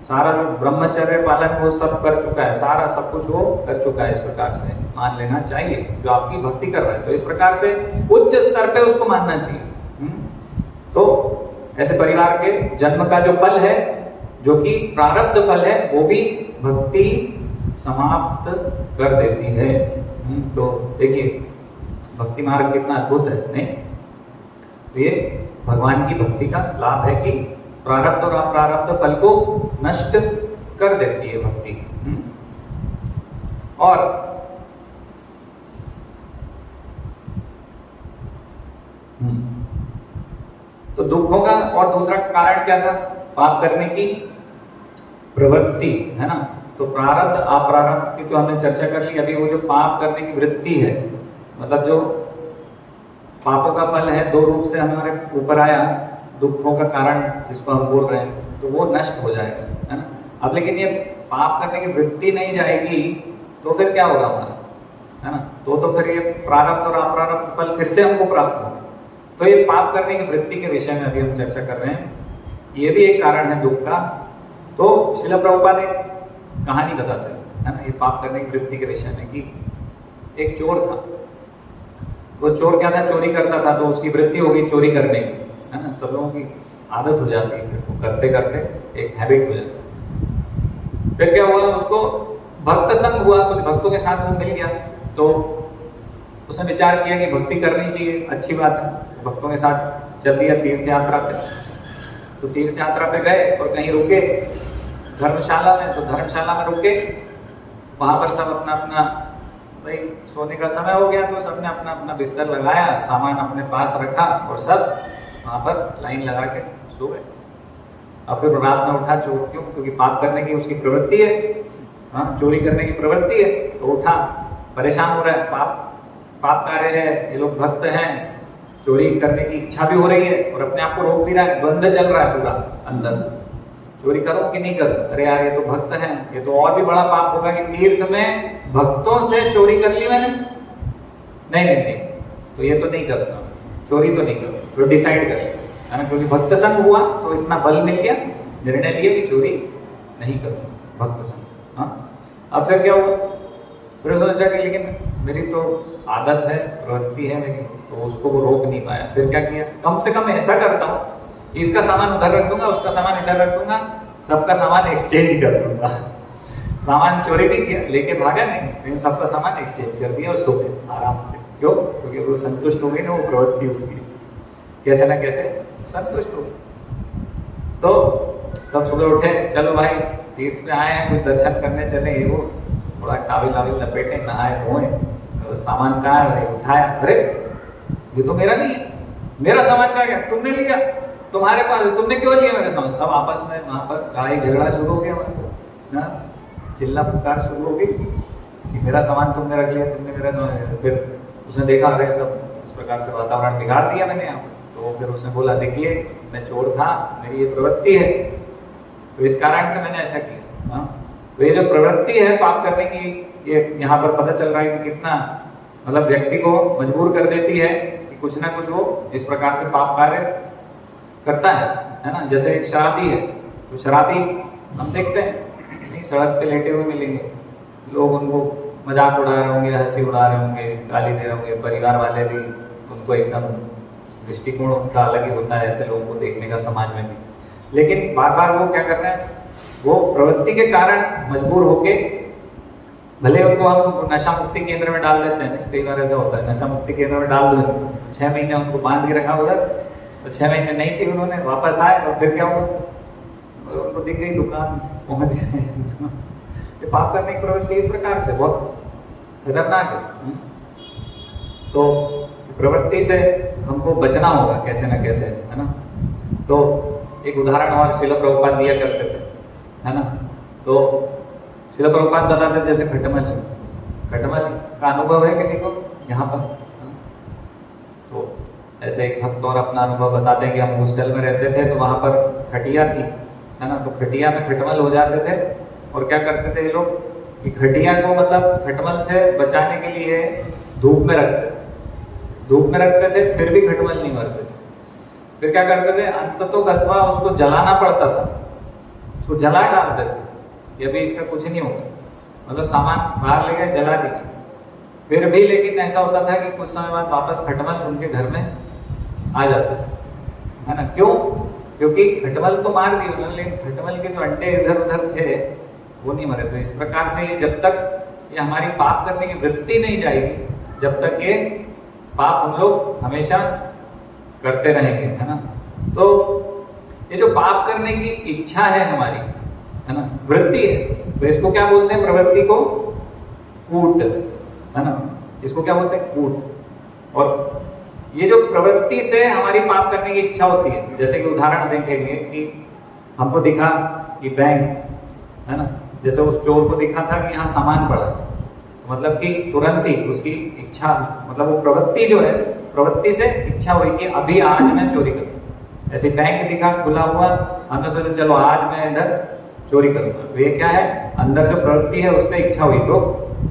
सारा जो ब्रह्मचर्य पालन वो सब कर चुका है, सारा सब कुछ वो कर चुका है। इस प्रकार से मान लेना चाहिए जो आपकी भक्ति कर रहा है, तो इस प्रकार से उच्च स्तर पे उसको मानना चाहिए। तो ऐसे परिवार के जन्म का जो फल है, जो कि प्रारब्ध फल है, वो भी भक्ति समाप्त कर देती है। तो देखिए भक्ति मार्ग कितना अद्भुत है, नहीं? तो ये भगवान की भक्ति का लाभ है कि प्रारब्ध और अप्रारब्ध फल को नष्ट कर देती है भक्ति। और तो दुखों का और दूसरा कारण क्या था? पाप करने की प्रवृत्ति, है ना। तो प्रारब्ध अप्रारब्ध की तो हमने चर्चा कर ली। अभी वो जो पाप करने की वृत्ति है, मतलब जो पापों का फल है, 2 रूप से हमारे ऊपर आया, दुखों का कारण जिसको हम बोल रहे हैं, तो वो नष्ट हो जाएगा, है ना। अब लेकिन ये पाप करने की वृत्ति नहीं जाएगी तो फिर क्या होगा हमारा, है ना। तो फिर ये प्रारब्ध और अप्रारब्ध फल फिर से हमको प्राप्त होगा। तो ये पाप करने की वृत्ति के विषय में अभी हम चर्चा कर रहे हैं, ये भी एक कारण है दुख का। तो श्रील प्रभुपाद एक कहानी बताते हैं, है ना, ये पाप करने की वृत्ति के विषय में कि एक चोर था। वो चोर क्या था, चोरी करता था, तो उसकी वृत्ति हो गई चोरी करने की, है ना। सब लोगों की आदत हो जाती है, फिर वो करते करते एक हैबिट हो जाती है। फिर क्या हुआ, उसको भक्त संग हुआ, कुछ भक्तों के साथ वो मिल गया, तो उसने विचार किया कि भक्ति करनी चाहिए, अच्छी बात है। भक्तों के साथ चल दिया तीर्थ यात्रा पे। तो तीर्थ यात्रा पे गए और कहीं रुके धर्मशाला में, तो धर्मशाला में रुके, वहां पर सब अपना अपना, भाई सोने का समय हो गया, तो सबने अपना अपना बिस्तर लगाया, सामान अपने पास रखा और सब वहां पर लाइन लगा के सो गए। अब फिर रात में उठा चोर, क्यों? क्योंकि पाप करने की उसकी प्रवृत्ति है, हाँ, चोरी करने की प्रवृत्ति है। तो उठा, परेशान हो रहा है, पाप कार्य है, ये लोग भक्त हैं, चोरी करने की इच्छा भी हो रही है और अपने आप को रोक भी रहा है, द्वंद्व चल रहा है पूरा अंदर, चोरी करो कि नहीं करो। अरे यार, ये तो भक्त हैं, ये तो और भी बड़ा पाप होगा कि तीर्थ में भक्तों से चोरी कर ली मैंने, नहीं, तो ये तो नहीं करना, चोरी तो नहीं करो। तो डिसाइड कर लिया, है ना, क्योंकि भक्त संग हुआ तो इतना बल मिल गया, निर्णय लिया कि चोरी नहीं करूँगा भक्त संग से। हाँ, अब फिर क्या हुआ, फिर सोचा कि लेकिन मेरी तो आदत है, प्रवृत्ति है मेरी, तो उसको वो रोक नहीं पाया। फिर क्या किया, कम से कम ऐसा करता हूँ, इसका सामान उधर रख दूंगा, उसका सामान इधर रख दूंगा, सबका सामान एक्सचेंज कर दूंगा। सामान चोरी भी किया, लेके भागा नहीं, लेकिन सबका सामान एक्सचेंज कर दिया और सो गए आराम से। क्यों? क्योंकि वो संतुष्ट हो गई ना, वो प्रवृत्ति उसकी कैसे ना कैसे संतुष्ट हो। तो सब सुबह उठे, चलो भाई तीर्थ में आए हैं, कुछ दर्शन करने चले, वो थोड़ा टावल वावल लपेटे, नहाए धोए, तो सामान कहाँ है भाई? उठाया, अरे ये तो मेरा नहीं है, मेरा सामान कहाँ गया? तुमने लिया, तुम्हारे पास, तुमने क्यों लिया मेरा सामान? सब आपस में वहाँ पर लड़ाई झगड़ा शुरू हो गया, ना चिल्ला पुकार शुरू हो गई कि मेरा सामान तुमने रख लिया, तुमने मेरा सामान। फिर उसने देखा अरे सब इस प्रकार से वातावरण बिगाड़ दिया मैंने यहाँ पर। तो फिर उसने बोला देखिए मैं चोर था, मेरी ये प्रवृत्ति है, तो इस कारण से मैंने ऐसा किया। हाँ, तो ये जो प्रवृत्ति है पाप करने की, ये यहाँ पर पता चल रहा है कि कितना मतलब व्यक्ति को मजबूर कर देती है कि कुछ ना कुछ वो इस प्रकार से पाप कार्य करता है ना। जैसे एक शराबी है, तो शराबी हम देखते हैं नहीं, सड़क पे लेटे हुए मिलेंगे, लोग उनको मजाक उड़ा रहे होंगे, हंसी उड़ा रहे होंगे, गाली दे रहे होंगे, परिवार वाले भी उनको एकदम दृष्टिकोण उनका अलग ही होता है ऐसे लोगों को देखने का समाज में भी। लेकिन बार बार वो क्या कर रहे हैं, वो प्रवृत्ति के कारण मजबूर होके, भले उनको हम नशा मुक्ति केंद्र में डाल देते हैं, कई बार ऐसा होता है नशा मुक्ति केंद्र में डाल दो, 6 महीने उनको बांध के रखा उधर, तो 6 महीने नहीं थी उन्होंने, वापस आए और फिर क्या हुआ, उनको दिख गई दुकान, पहुंच गए। ये पाप करने की प्रवृत्ति इस प्रकार से बहुत खतरनाक है। तो प्रवृत्ति से हमको बचना होगा कैसे न कैसे, है ना। तो एक उदाहरण और श्रील प्रभुपाद दिया करते थे, है ना। तो श्रील प्रभुपाद बताते जैसे खटमल का अनुभव है किसी को यहाँ पर? तो ऐसे एक भक्त और अपना अनुभव बताते हैं कि हम हॉस्टल में रहते थे, तो वहाँ पर खटिया थी, है ना। तो खटिया में खटमल हो जाते थे, और क्या करते थे ये लोग कि खटिया को मतलब खटमल से बचाने के लिए धूप में रखते थे, फिर भी खटमल नहीं मरते थे। फिर क्या करते थे, अंततः गत्वा उसको जलाना पड़ता था, उसको जला डालते थे कि अभी इसका कुछ नहीं होगा, मतलब सामान बाहर ले गए जला दिया। फिर भी लेकिन ऐसा होता था कि कुछ समय बाद वापस खटमल उनके घर में आ जाते थे, है ना। क्यों? क्योंकि खटमल तो मार दिए उन्होंने, लेकिन खटमल के जो अंडे इधर उधर थे वो नहीं मरे। तो इस प्रकार से ये जब तक ये हमारी पाप करने की वृत्ति नहीं जाएगी, जब तक ये पाप हम लोग हमेशा करते रहेंगे, है ना। तो ये जो पाप करने की इच्छा है हमारी, है ना, वृत्ति है, तो इसको क्या बोलते हैं? प्रवृत्ति को कूट, है ना, इसको क्या बोलते हैं? कूट। और ये जो प्रवृत्ति से हमारी पाप करने की इच्छा होती है, जैसे कि उदाहरण देंगे कि हमको दिखा कि बैंक, है ना, जैसे उस चोर को दिखा था कि यहाँ सामान पड़ा, मतलब कि तुरंत ही उसकी इच्छा, मतलब वो प्रवृत्ति जो है, प्रवृत्ति से इच्छा हुई कि अभी आज मैं चोरी करूँ। ऐसे बैंक दिखा खुला हुआ, हमने सोचा चलो आज मैं इधर चोरी करूँगा, तो ये क्या है, अंदर जो प्रवृत्ति है उससे इच्छा हुई। तो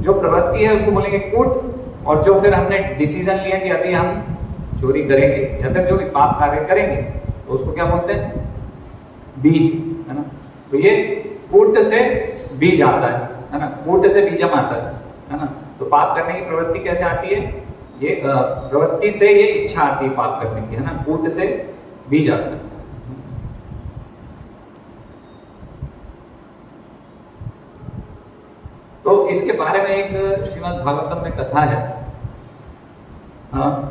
जो प्रवृत्ति है उसको बोलेंगे कूट, और जो फिर हमने डिसीजन लिया कि अभी हम चोरी करेंगे या फिर जो भी पाप कार्य करेंगे, तो उसको क्या बोलते हैं? बीज, है ना। तो ये कूट से बीज आता है ना, कूट से बीजम आता है ना। तो पाप करने की प्रवृत्ति कैसे आती है? ये प्रवृत्ति से ये इच्छा आती है पाप करने की, है ना, कूट से बीज आता है। तो इसके बारे में एक श्रीमद् भागवतम में कथा है।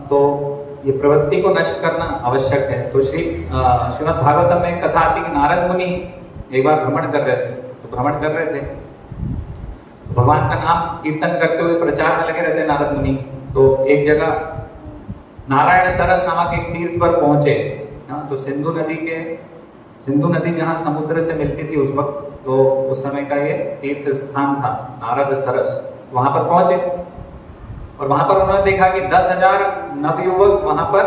तो ये प्रवृत्ति को नष्ट करना आवश्यक है। तो श्रीमद् भागवतम में एक कथा आती है कि नारद मुनि एक बार भ्रमण कर रहे थे, तो भगवान का नाम कीर्तन करते हुए प्रचार में लगे रहते नारद मुनि। तो एक जगह नारायण सरस नामक एक तीर्थ पर पहुंचे, तो सिंधु नदी जहाँ समुद्र से मिलती थी उस वक्त, तो उस समय का ये तीर्थ स्थान था नारद सरस। वहां पर पहुंचे और वहां पर उन्होंने देखा कि 10,000 नवयुवक वहां पर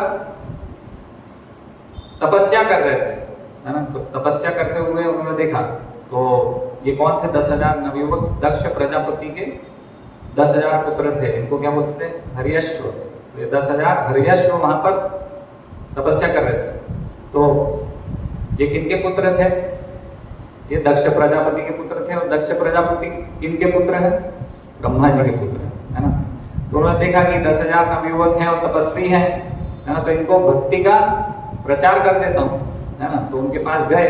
तपस्या कर रहे थे, है ना। तो तपस्या करते हुए उन्होंने देखा, तो ये कौन थे 10,000 नवयुवक? दक्ष प्रजापति के 10,000 पुत्र थे, इनको क्या बोलते थे? हर्यश्व। तो ये 10,000 हर्यश्व वहां पर तपस्या कर रहे थे। तो ये किनके पुत्र थे? ये दक्ष प्रजापति के पुत्र थे। और दक्ष प्रजापति किनके पुत्र हैं? ब्रह्मा जी के पुत्र है ना। तो उन्होंने देखा कि 10,000 नवयुवक हैं और तपस्वी हैं, है ना, तो इनको भक्ति का प्रचार कर देता हूँ, है ना। तो उनके पास गए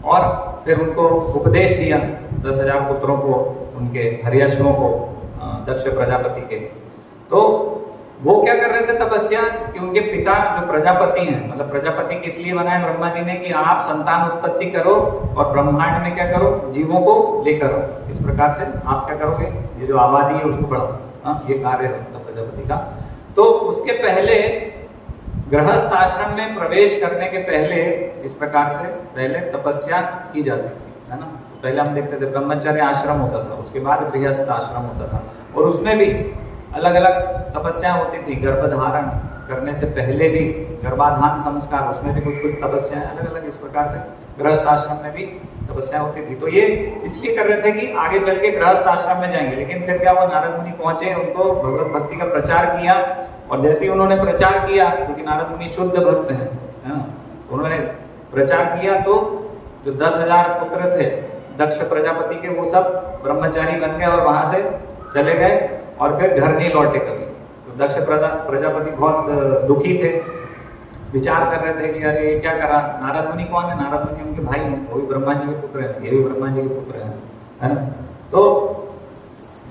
और फिर उनको उपदेश दिया 10,000 पुत्रों को, उनके हर्यश्वों को, दक्ष प्रजापति के। तो वो क्या कर रहे थे तपस्या कि उनके पिता जो प्रजापति हैं, मतलब प्रजापति किस लिए बनाए ब्रह्मा जी ने कि आप संतान उत्पत्ति करो और ब्रह्मांड में क्या करो? जीवों को लेकर आओ। इस प्रकार से आप क्या करोगे? ये जो आबादी है उसको बढ़ाओ। ये कार्य होता प्रजापति का। तो उसके पहले गृहस्थ आश्रम में प्रवेश करने के पहले इस प्रकार से पहले तपस्या की जाती थी, है ना। पहले हम देखते थे ब्रह्मचर्य आश्रम होता था, उसके बाद गृहस्थ आश्रम होता था, और उसमें भी अलग अलग तपस्या होती थी। गर्भधारण करने से पहले भी गर्भाधान संस्कार, उसमें भी कुछ कुछ तपस्याएं अलग अलग इस प्रकार से गृहस्थ आश्रम में भी तपस्या होती थी। तो ये इसलिए कर रहे थे कि आगे चल के गृहस्थ आश्रम में जाएंगे। लेकिन फिर क्या हुआ, नारद मुनि पहुंचे, उनको भगवत भक्ति का प्रचार किया, और जैसे ही उन्होंने प्रचार किया, क्योंकि नारद मुनि शुद्ध भक्त हैं, है ना, उन्होंने प्रचार किया तो जो 10,000 पुत्र थे दक्ष प्रजापति के, वो सब ब्रह्मचारी बन गए और वहां से चले गए और फिर घर नहीं लौटे कभी। तो दक्ष प्रजापति बहुत दुखी थे, विचार कर रहे थे कि अरे ये क्या करा। नारद मुनि कौन है, नारद मुनि उनके भाई हैं, वो भी ब्रह्मा जी के पुत्र हैं, ये भी ब्रह्मा जी के पुत्र हैं, है ना। तो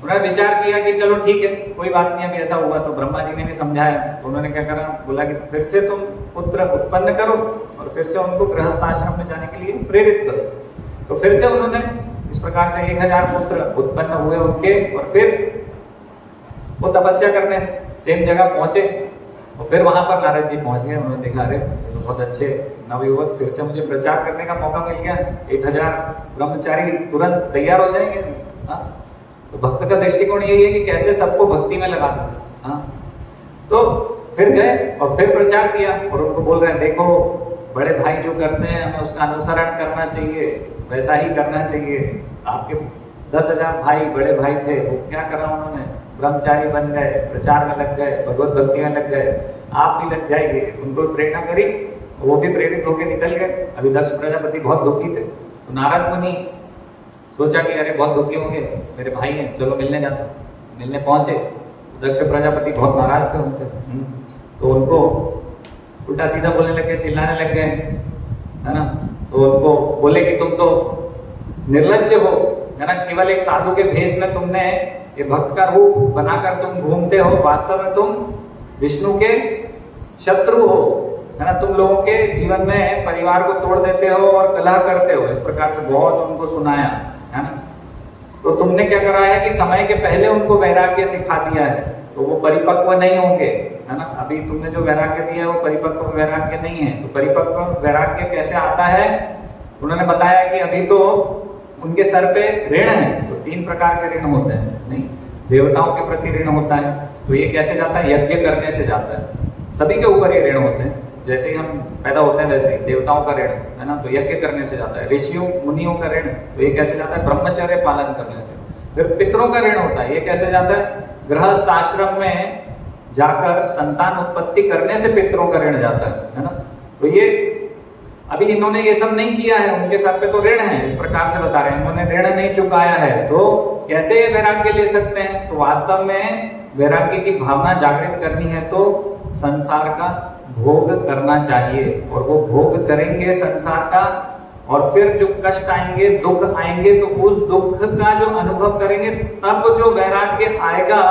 उन्होंने विचार किया कि चलो ठीक है, कोई बात नहीं, अभी ऐसा हुआ। तो ब्रह्मा जी ने भी समझाया, तो उन्होंने क्या करा, बोला कि फिर से तुम पुत्र उत्पन्न करो और फिर से उनको गृहस्थ आश्रम में जाने के लिए प्रेरित करो। तो फिर से उन्होंने इस प्रकार से 1,000 पुत्र उत्पन्न हुए उनके, और फिर वो तपस्या करने सेम जगह पहुंचे, और फिर वहां पर नारद जी पहुंच गए। उन्होंने देखा अरे ये तो बहुत अच्छे नवयुवक, फिर से मुझे प्रचार करने का मौका मिल गया, 1,000 ब्रह्मचारी तुरंत तैयार हो जाएंगे। हाँ, तो भक्त का दृष्टिकोण यही है कि कैसे सबको भक्ति में लगा दो। हाँ, तो फिर गए और फिर प्रचार किया, और उनको बोल रहे हैं देखो बड़े भाई जो करते हैं हमें उसका अनुसरण करना चाहिए, वैसा ही करना चाहिए। आपके 10,000 भाई बड़े भाई थे, वो क्या करा, उन्होंने ब्रह्मचारी बन गए, प्रचार में लग गए, भगवत भक्ति में लग गए, आप भी लग जाएंगे। उनको प्रेरणा करी, वो भी प्रेरित होकर निकल गए। अभी दक्ष प्रजापति बहुत दुखी थे, तो नारद मुनि सोचा कि अरे बहुत दुखी होंगे, मेरे भाई हैं, चलो मिलने जाता हूं। मिलने पहुंचे, दक्ष प्रजापति बहुत नाराज थे उनसे, तो उनको उल्टा सीधा बोलने लगे, चिल्लाने लग गए, है ना। तो उनको बोले कि तुम तो निर्लज्ज हो, है ना, केवल एक साधु के भेष में तुमने ये भक्त का रूप बनाकर तुम घूमते हो, वास्तव में तुम विष्णु के शत्रु हो, है ना। तुम लोगों के जीवन में परिवार को तोड़ देते हो और कलह करते हो। इस प्रकार से बहुत उनको सुनाया, है ना। तो तुमने क्या करा है कि समय के पहले उनको वैराग्य सिखा दिया है, तो वो परिपक्व नहीं होंगे, है ना। अभी तुमने जो वैराग्य दिया है वो परिपक्व वैराग्य नहीं है। तो परिपक्व वैराग्य कैसे आता है, उन्होंने बताया कि अभी तो उनके सर पे ऋण है। तो 3 प्रकार के ऋण होते हैं, नहीं, देवताओं के प्रति ऋण होता है, तो ये कैसे जाता है, यज्ञ करने से जाता है। सभी के ऊपर ये ऋण होते हैं, जैसे ही हम पैदा होते हैं वैसे ही देवताओं का ऋण, है ना, तो यज्ञ करने से जाता है। ऋषियों मुनियों का ऋण, तो ये कैसे जाता है, ब्रह्मचर्य पालन करने से। फिर पितरों का ऋण होता है, ये कैसे जाता है, गृहस्थ आश्रम में जाकर संतान उत्पत्ति करने से पितरों का ऋण जाता है ना। तो ये अभी इन्होंने ये सब नहीं किया है, उनके सर पे तो ऋण है, इस प्रकार से बता रहे हैं, इन्होंने ऋण नहीं चुकाया है, तो कैसे ये वैराग्य ले सकते हैं। तो वास्तव में वैराग्य की भावना जागृत करनी है तो संसार का भोग करना चाहिए, और वो भोग करेंगे संसार का, और फिर जो कष्ट आएंगे, दुख आएंगे, तो उस दुख का जो अनुभव करेंगे, तब जो वैराग्य आएगा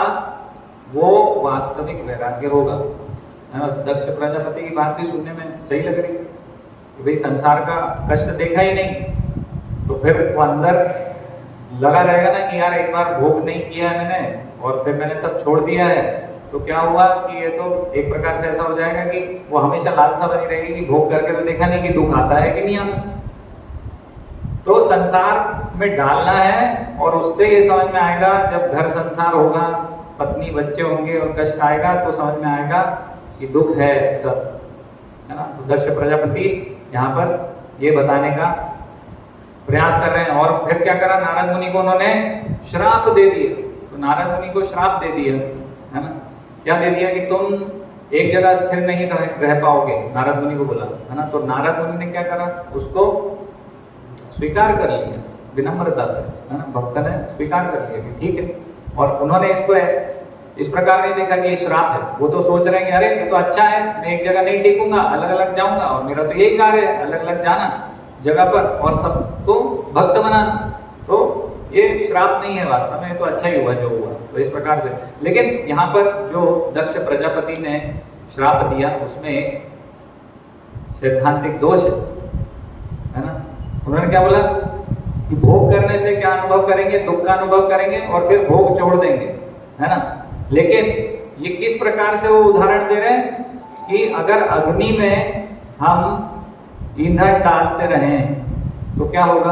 वो वास्तविक वैराग्य होगा, है ना। दक्ष प्रजापति की बात भी सुनने में सही लग रही है कि भाई संसार का कष्ट देखा ही नहीं, तो फिर वो अंदर लगा रहेगा ना कि यार एक बार भोग नहीं किया है मैंने और फिर मैंने सब छोड़ दिया है, तो क्या हुआ कि ये तो एक प्रकार से ऐसा हो जाएगा कि वो हमेशा लालसा बनी रहेगी कि भोग करके तो देखा नहीं कि दुख आता है कि नहीं आता। तो संसार में डालना है, और उससे ये समझ में आएगा जब घर संसार होगा, पत्नी बच्चे होंगे और कष्ट आएगा, तो समझ में आएगा कि दुख है सब, है ना। तो दक्ष प्रजापति यहाँ पर ये बताने का प्रयास कर रहे हैं। और फिर क्या करा, नारद मुनि को उन्होंने श्राप दे दिया। तो नारद मुनि को श्राप दे दिया, है ना। क्या दे दिया कि तुम एक जगह स्थिर नहीं रह पाओगे, नारद मुनि को बोला, है ना। तो नारद मुनि ने क्या करा, उसको स्वीकार कर लिया विनम्रता से, है ना। भक्त ने स्वीकार कर लिया कि ठीक है, और उन्होंने इसको इस प्रकार नहीं देखा कि ये श्राप है। वो तो सोच रहे हैं कि अरे ये तो अच्छा है, मैं एक जगह नहीं टिकूंगा, अलग अलग जाऊंगा, और मेरा तो यही कार्य है, अलग अलग जाना जगह पर और सबको भक्त बनाना। तो ये श्राप नहीं है, वास्तव में तो अच्छा ही हुआ जो हुआ। तो इस प्रकार से, लेकिन यहाँ पर जो दक्ष प्रजापति ने श्राप दिया उसमें सैद्धांतिक दोष है ना। उन्होंने क्या बोला कि भोग करने से क्या अनुभव करेंगे, दुख का अनुभव करेंगे, और फिर भोग छोड़ देंगे, है ना। लेकिन ये किस प्रकार से वो उदाहरण दे रहे हैं कि अगर अग्नि में हम ईंधन डालते रहें तो क्या होगा?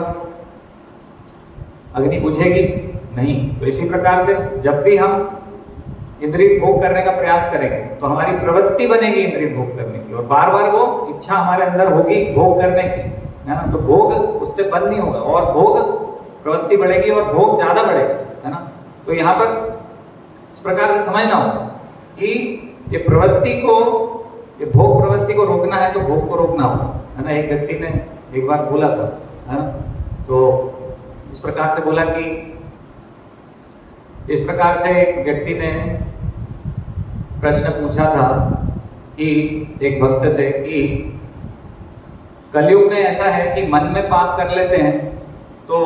अग्नि बुझेगी नहीं। तो इसी प्रकार से जब भी हम इंद्रिय भोग करने का प्रयास करेंगे तो हमारी प्रवृत्ति बनेगी इंद्रिय भोग करने की, और बार बार वो इच्छा हमारे अंदर होगी भोग करने की, है ना। तो भोग उससे बंद नहीं होगा और भोग प्रवृत्ति बढ़ेगी और भोग ज्यादा बढ़ेगा, है ना। तो यहाँ पर इस प्रकार से समझना होगा कि ये प्रवृत्ति को, ये भोग प्रवृत्ति को रोकना है तो भोग को रोकना होगा, है ना। एक व्यक्ति ने एक बार बोला था, है ना, तो इस प्रकार से बोला कि इस प्रकार से एक व्यक्ति ने प्रश्न पूछा था कि एक भक्त से कि कलयुग में ऐसा है कि मन में पाप कर लेते हैं तो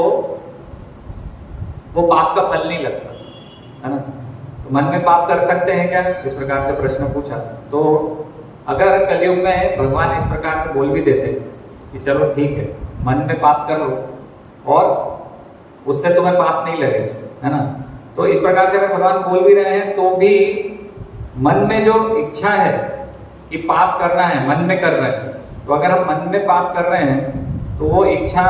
वो पाप का फल नहीं लगता, है ना। तो मन में पाप कर सकते हैं क्या? इस प्रकार से प्रश्न पूछा। तो अगर कलयुग में भगवान इस प्रकार से बोल भी देते कि चलो ठीक है, मन में पाप कर लो और उससे तुम्हें पाप नहीं लगे, है ना। तो इस प्रकार से अगर भगवान बोल भी रहे हैं तो भी मन में जो इच्छा है कि पाप करना है, मन में कर रहे हैं, तो अगर हम मन में पाप कर रहे हैं तो वो इच्छा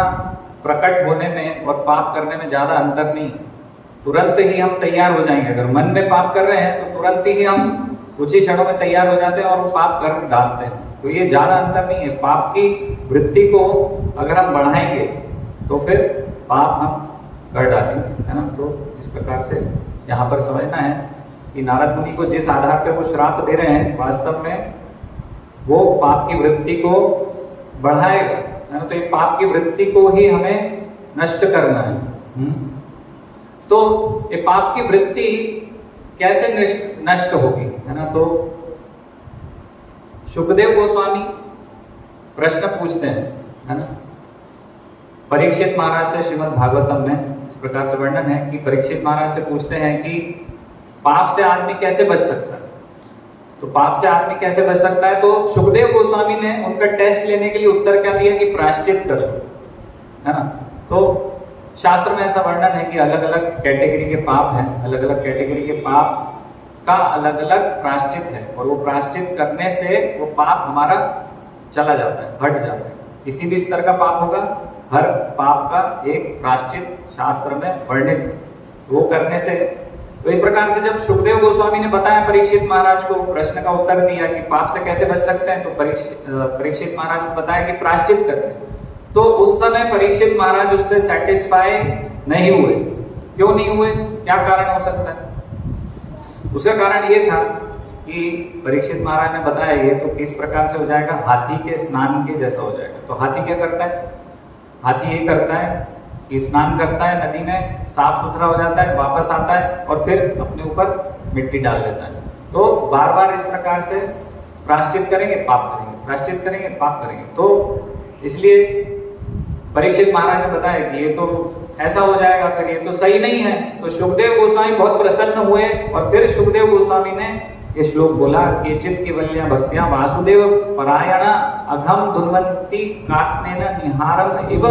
प्रकट होने में और पाप करने में ज्यादा अंतर नहीं। तुरंत ही हम तैयार हो जाएंगे। अगर मन में पाप कर रहे हैं तो तुरंत ही हम कुछ ही क्षणों में तैयार हो जाते हैं और वो पाप कर डालते हैं। तो ये ज्यादा अंतर नहीं है। पाप की वृत्ति को अगर हम बढ़ाएंगे तो फिर पाप हम कर डालेंगे, है ना। तो इस प्रकार से यहाँ पर समझना है कि नारद मुनि को जिस आधार पर वो श्राप दे रहे हैं, वास्तव में वो पाप की वृत्ति को बढ़ाएगा, है ना। तो ये पाप की वृत्ति को ही हमें नष्ट करना है। तो ये पाप की वृत्ति कैसे नष्ट होगी, है ना। तो सुखदेव गोस्वामी प्रश्न पूछते हैं, है ना। परीक्षित महाराज से श्रीमद् भागवतम में इस प्रकार से वर्णन है कि परीक्षित महाराज से पूछते हैं कि पाप से आदमी कैसे बच सकता है। तो पाप से आदमी कैसे बच सकता है, तो सुखदेव गोस्वामी ने उनका टेस्ट लेने के लिए उत्तर क्या दिया कि प्रायश्चित करो, है ना। तो शास्त्र में ऐसा वर्णन है कि अलग अलग कैटेगरी के पाप हैं, अलग अलग कैटेगरी के पाप का अलग अलग प्रायश्चित है, और वो प्रायश्चित करने से वो पाप हमारा चला जाता है, हट जाता है। किसी भी स्तर का पाप होगा, हर पाप का एक प्रायश्चित शास्त्र में वर्णित है, वो करने से। तो इस प्रकार से जब सुखदेव गोस्वामी ने बताया परीक्षित महाराज को, प्रश्न का उत्तर दिया कि पाप से कैसे बच सकते हैं, तो परीक्षित महाराज को बताया कि प्रायश्चित करते। तो उस समय परीक्षित महाराज उससे सेटिस्फाई नहीं हुए। क्यों नहीं हुए? क्या कारण हो सकता है? उसका कारण ये था कि परीक्षित महाराज ने बताया ये तो किस प्रकार से हो जाएगा, हाथी के स्नान के जैसा हो जाएगा। तो हाथी क्या करता है? हाथी ये करता है कि स्नान करता है नदी में, साफ सुथरा हो जाता है, वापस आता है और फिर अपने ऊपर मिट्टी डाल देता है। तो बार बार इस प्रकार से प्रायश्चित करेंगे, पाप करेंगे, प्रायश्चित करेंगे, पाप करेंगे। तो इसलिए परीक्षित महाराज ने बताया कि ये तो ऐसा हो जाएगा, फिर ये तो सही नहीं है। तो सुखदेव गोस्वामी बहुत प्रसन्न हुए और फिर सुखदेव गोस्वामी ने ये श्लोक बोला, केचित् केवल्या भक्त्या वासुदेव परायणा अघम धुन्वन्ति कार्त्स्नेन निहारम इव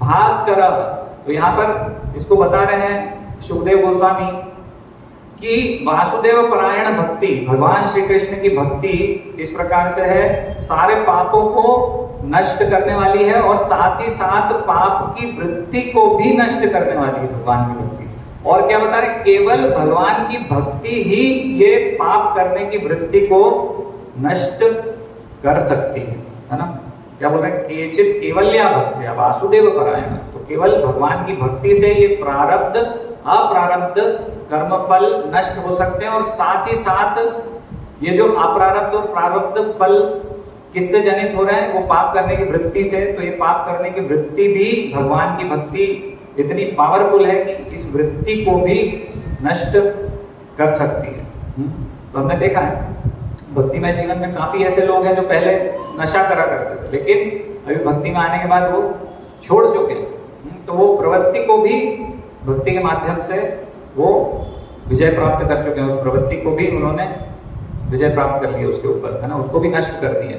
भास्कर। तो यहाँ पर इसको बता रहे हैं सुखदेव गोस्वामी कि वासुदेव परायण भक्ति, भगवान श्री कृष्ण की भक्ति इस प्रकार से है, सारे पापों को नष्ट करने वाली है और साथ ही साथ पाप की वृत्ति को भी नष्ट करने वाली है भगवान की भक्ति। और क्या बता रहे, केवल भगवान की भक्ति ही ये पाप करने की वृत्ति को नष्ट कर सकती है ना। क्या बोल रहे हैं, केचित् केवल्या भक्त्या वासुदेव परायण। तो केवल भगवान की भक्ति से ये प्रारब्ध अप्रारब्ध कर्मफल नष्ट हो सकते हैं, और साथ ही साथ ये जो अप्रारब्ध और प्रारब्ध फल किससे जनित हो रहे हैं, वो पाप करने की वृत्ति से। तो ये पाप करने की वृत्ति भी भगवान की भक्ति इतनी पावरफुल है कि इस वृत्ति को भी नष्ट कर सकती है। तो हमने देखा है भक्तिमय जीवन में काफी ऐसे लोग हैं जो पहले नशा करा करते थे, लेकिन अभी भक्ति में आने के बाद वो छोड़ चुके हैं। तो वो प्रवृत्ति को भी भक्ति के माध्यम से वो विजय प्राप्त कर चुके हैं, उस प्रवृत्ति को भी उन्होंने विजय प्राप्त कर लिया उसके ऊपर, है ना, उसको भी नष्ट कर दिया।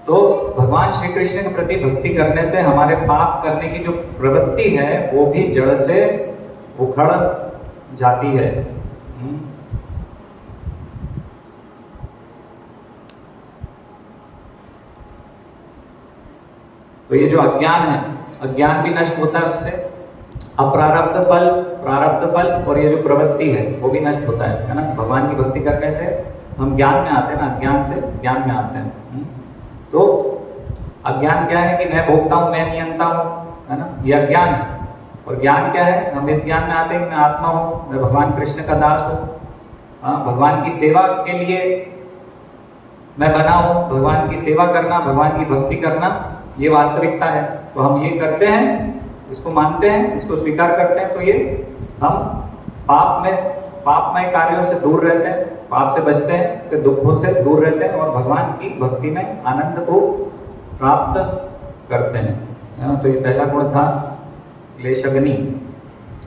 तो भगवान श्री कृष्ण के प्रति भक्ति करने से हमारे पाप करने की जो प्रवृत्ति है वो भी जड़ से उखड़ जाती है। तो ये जो अज्ञान है, अज्ञान भी नष्ट होता है उससे, अप्रारब्ध फल, प्रारब्ध फल और ये जो प्रवृत्ति है वो भी नष्ट होता है ना। भगवान की भक्ति करने से हम ज्ञान में आते हैं ना, अज्ञान से ज्ञान में आते हैं। तो अज्ञान क्या है कि मैं भोगता हूँ, मैं नियंता हूँ, है ना, ये अज्ञान है। और ज्ञान क्या है, हम इस ज्ञान में आते हैं कि मैं आत्मा हूँ, मैं भगवान कृष्ण का दास हूँ, भगवान की सेवा के लिए मैं बना हूँ। भगवान की सेवा करना, भगवान की भक्ति करना, ये वास्तविकता है। तो हम ये करते हैं, इसको मानते हैं, इसको स्वीकार करते हैं, तो ये हम पापमय कार्यों से दूर रहते हैं, पाप से बचते हैं, फिर दुखों से दूर रहते हैं और भगवान की भक्ति में आनंद को प्राप्त करते हैं। तो ये पहला गुण था क्लेशग्नि,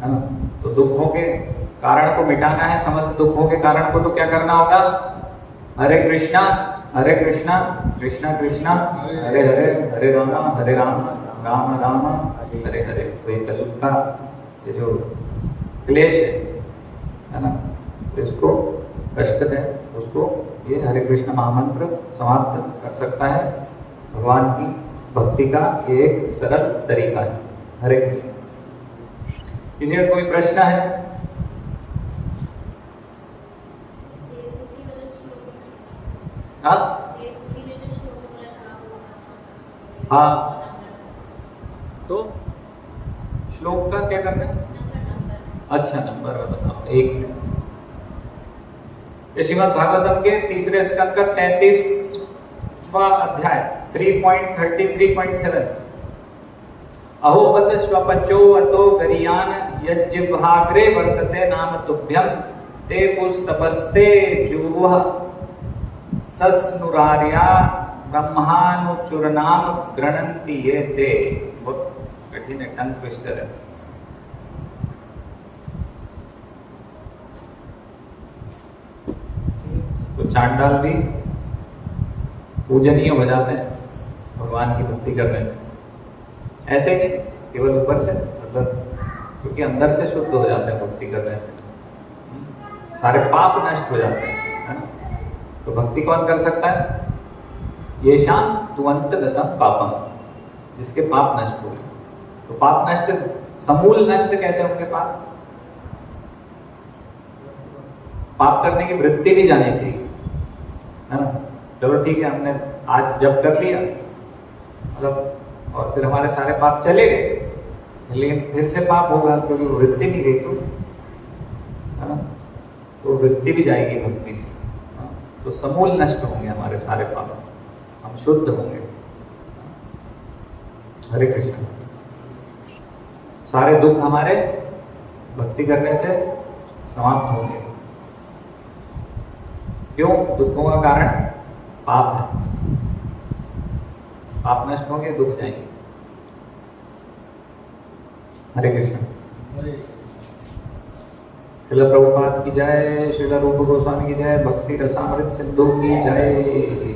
है ना। तो दुखों के कारण को मिटाना है, समस्त दुखों के कारण को, तो क्या करना होगा? हरे कृष्णा कृष्णा कृष्णा हरे हरे, हरे राम राम राम हरे हरे। तो ये कलयुग का ये जो क्लेश है ना, तो इसको कष्ट है, उसको ये हरे कृष्ण महामंत्र समाप्त कर सकता है। भगवान की भक्ति का ये एक सरल तरीका है। हरे कृष्ण। किसी का कोई प्रश्न है? हाँ, तो श्लोक का क्या करना है? अच्छा, नंबर बताओ। एक मिनट। श्रीमद् भागवतम के तीसरे स्कंद का 33वां अध्याय 3.33.7। अहोपत स्वपचो अतो गरियान यज्जिह्वाग्रे वर्तते नाम तुभ्यं ते पुस्तपस्ते जुवः सस्नुरार्या ब्रह्मानुचुरनाम गृणन्ति ये ते। बहुत कठिन है, टंग ट्विस्टर है। तो चांडाल भी पूजनीय हो जाते हैं भगवान की भक्ति करने से। ऐसे नहीं केवल ऊपर से, मतलब क्योंकि अंदर से शुद्ध हो जाते हैं भक्ति करने से, सारे पाप नष्ट हो जाते हैं, है ना। तो भक्ति कौन कर सकता है? ये शाम तुअंतगतम पापम, जिसके पाप नष्ट हो गए। तो पाप नष्ट, समूल नष्ट कैसे होंगे पाप? पाप करने की वृत्ति भी जानी चाहिए, है ना। चलो ठीक है, हमने आज जप कर लिया, मतलब, और फिर हमारे सारे पाप चले गए, लेकिन फिर से पाप होगा क्योंकि वृत्ति नहीं गई, तो है ना, तो वृत्ति भी जाएगी भक्ति से। तो समूल नष्ट होंगे हमारे सारे पाप, हम शुद्ध होंगे। हरे कृष्ण। सारे दुख हमारे भक्ति करने से समाप्त होंगे। क्यों? दुखों का कारण पाप है। पाप नष्ट होंगे, दुख जाएंगे। हरे कृष्ण। श्रील प्रभुपाद की जय, श्रील रूप गोस्वामी की जय, भक्ति रसामृत सिंधु की जय।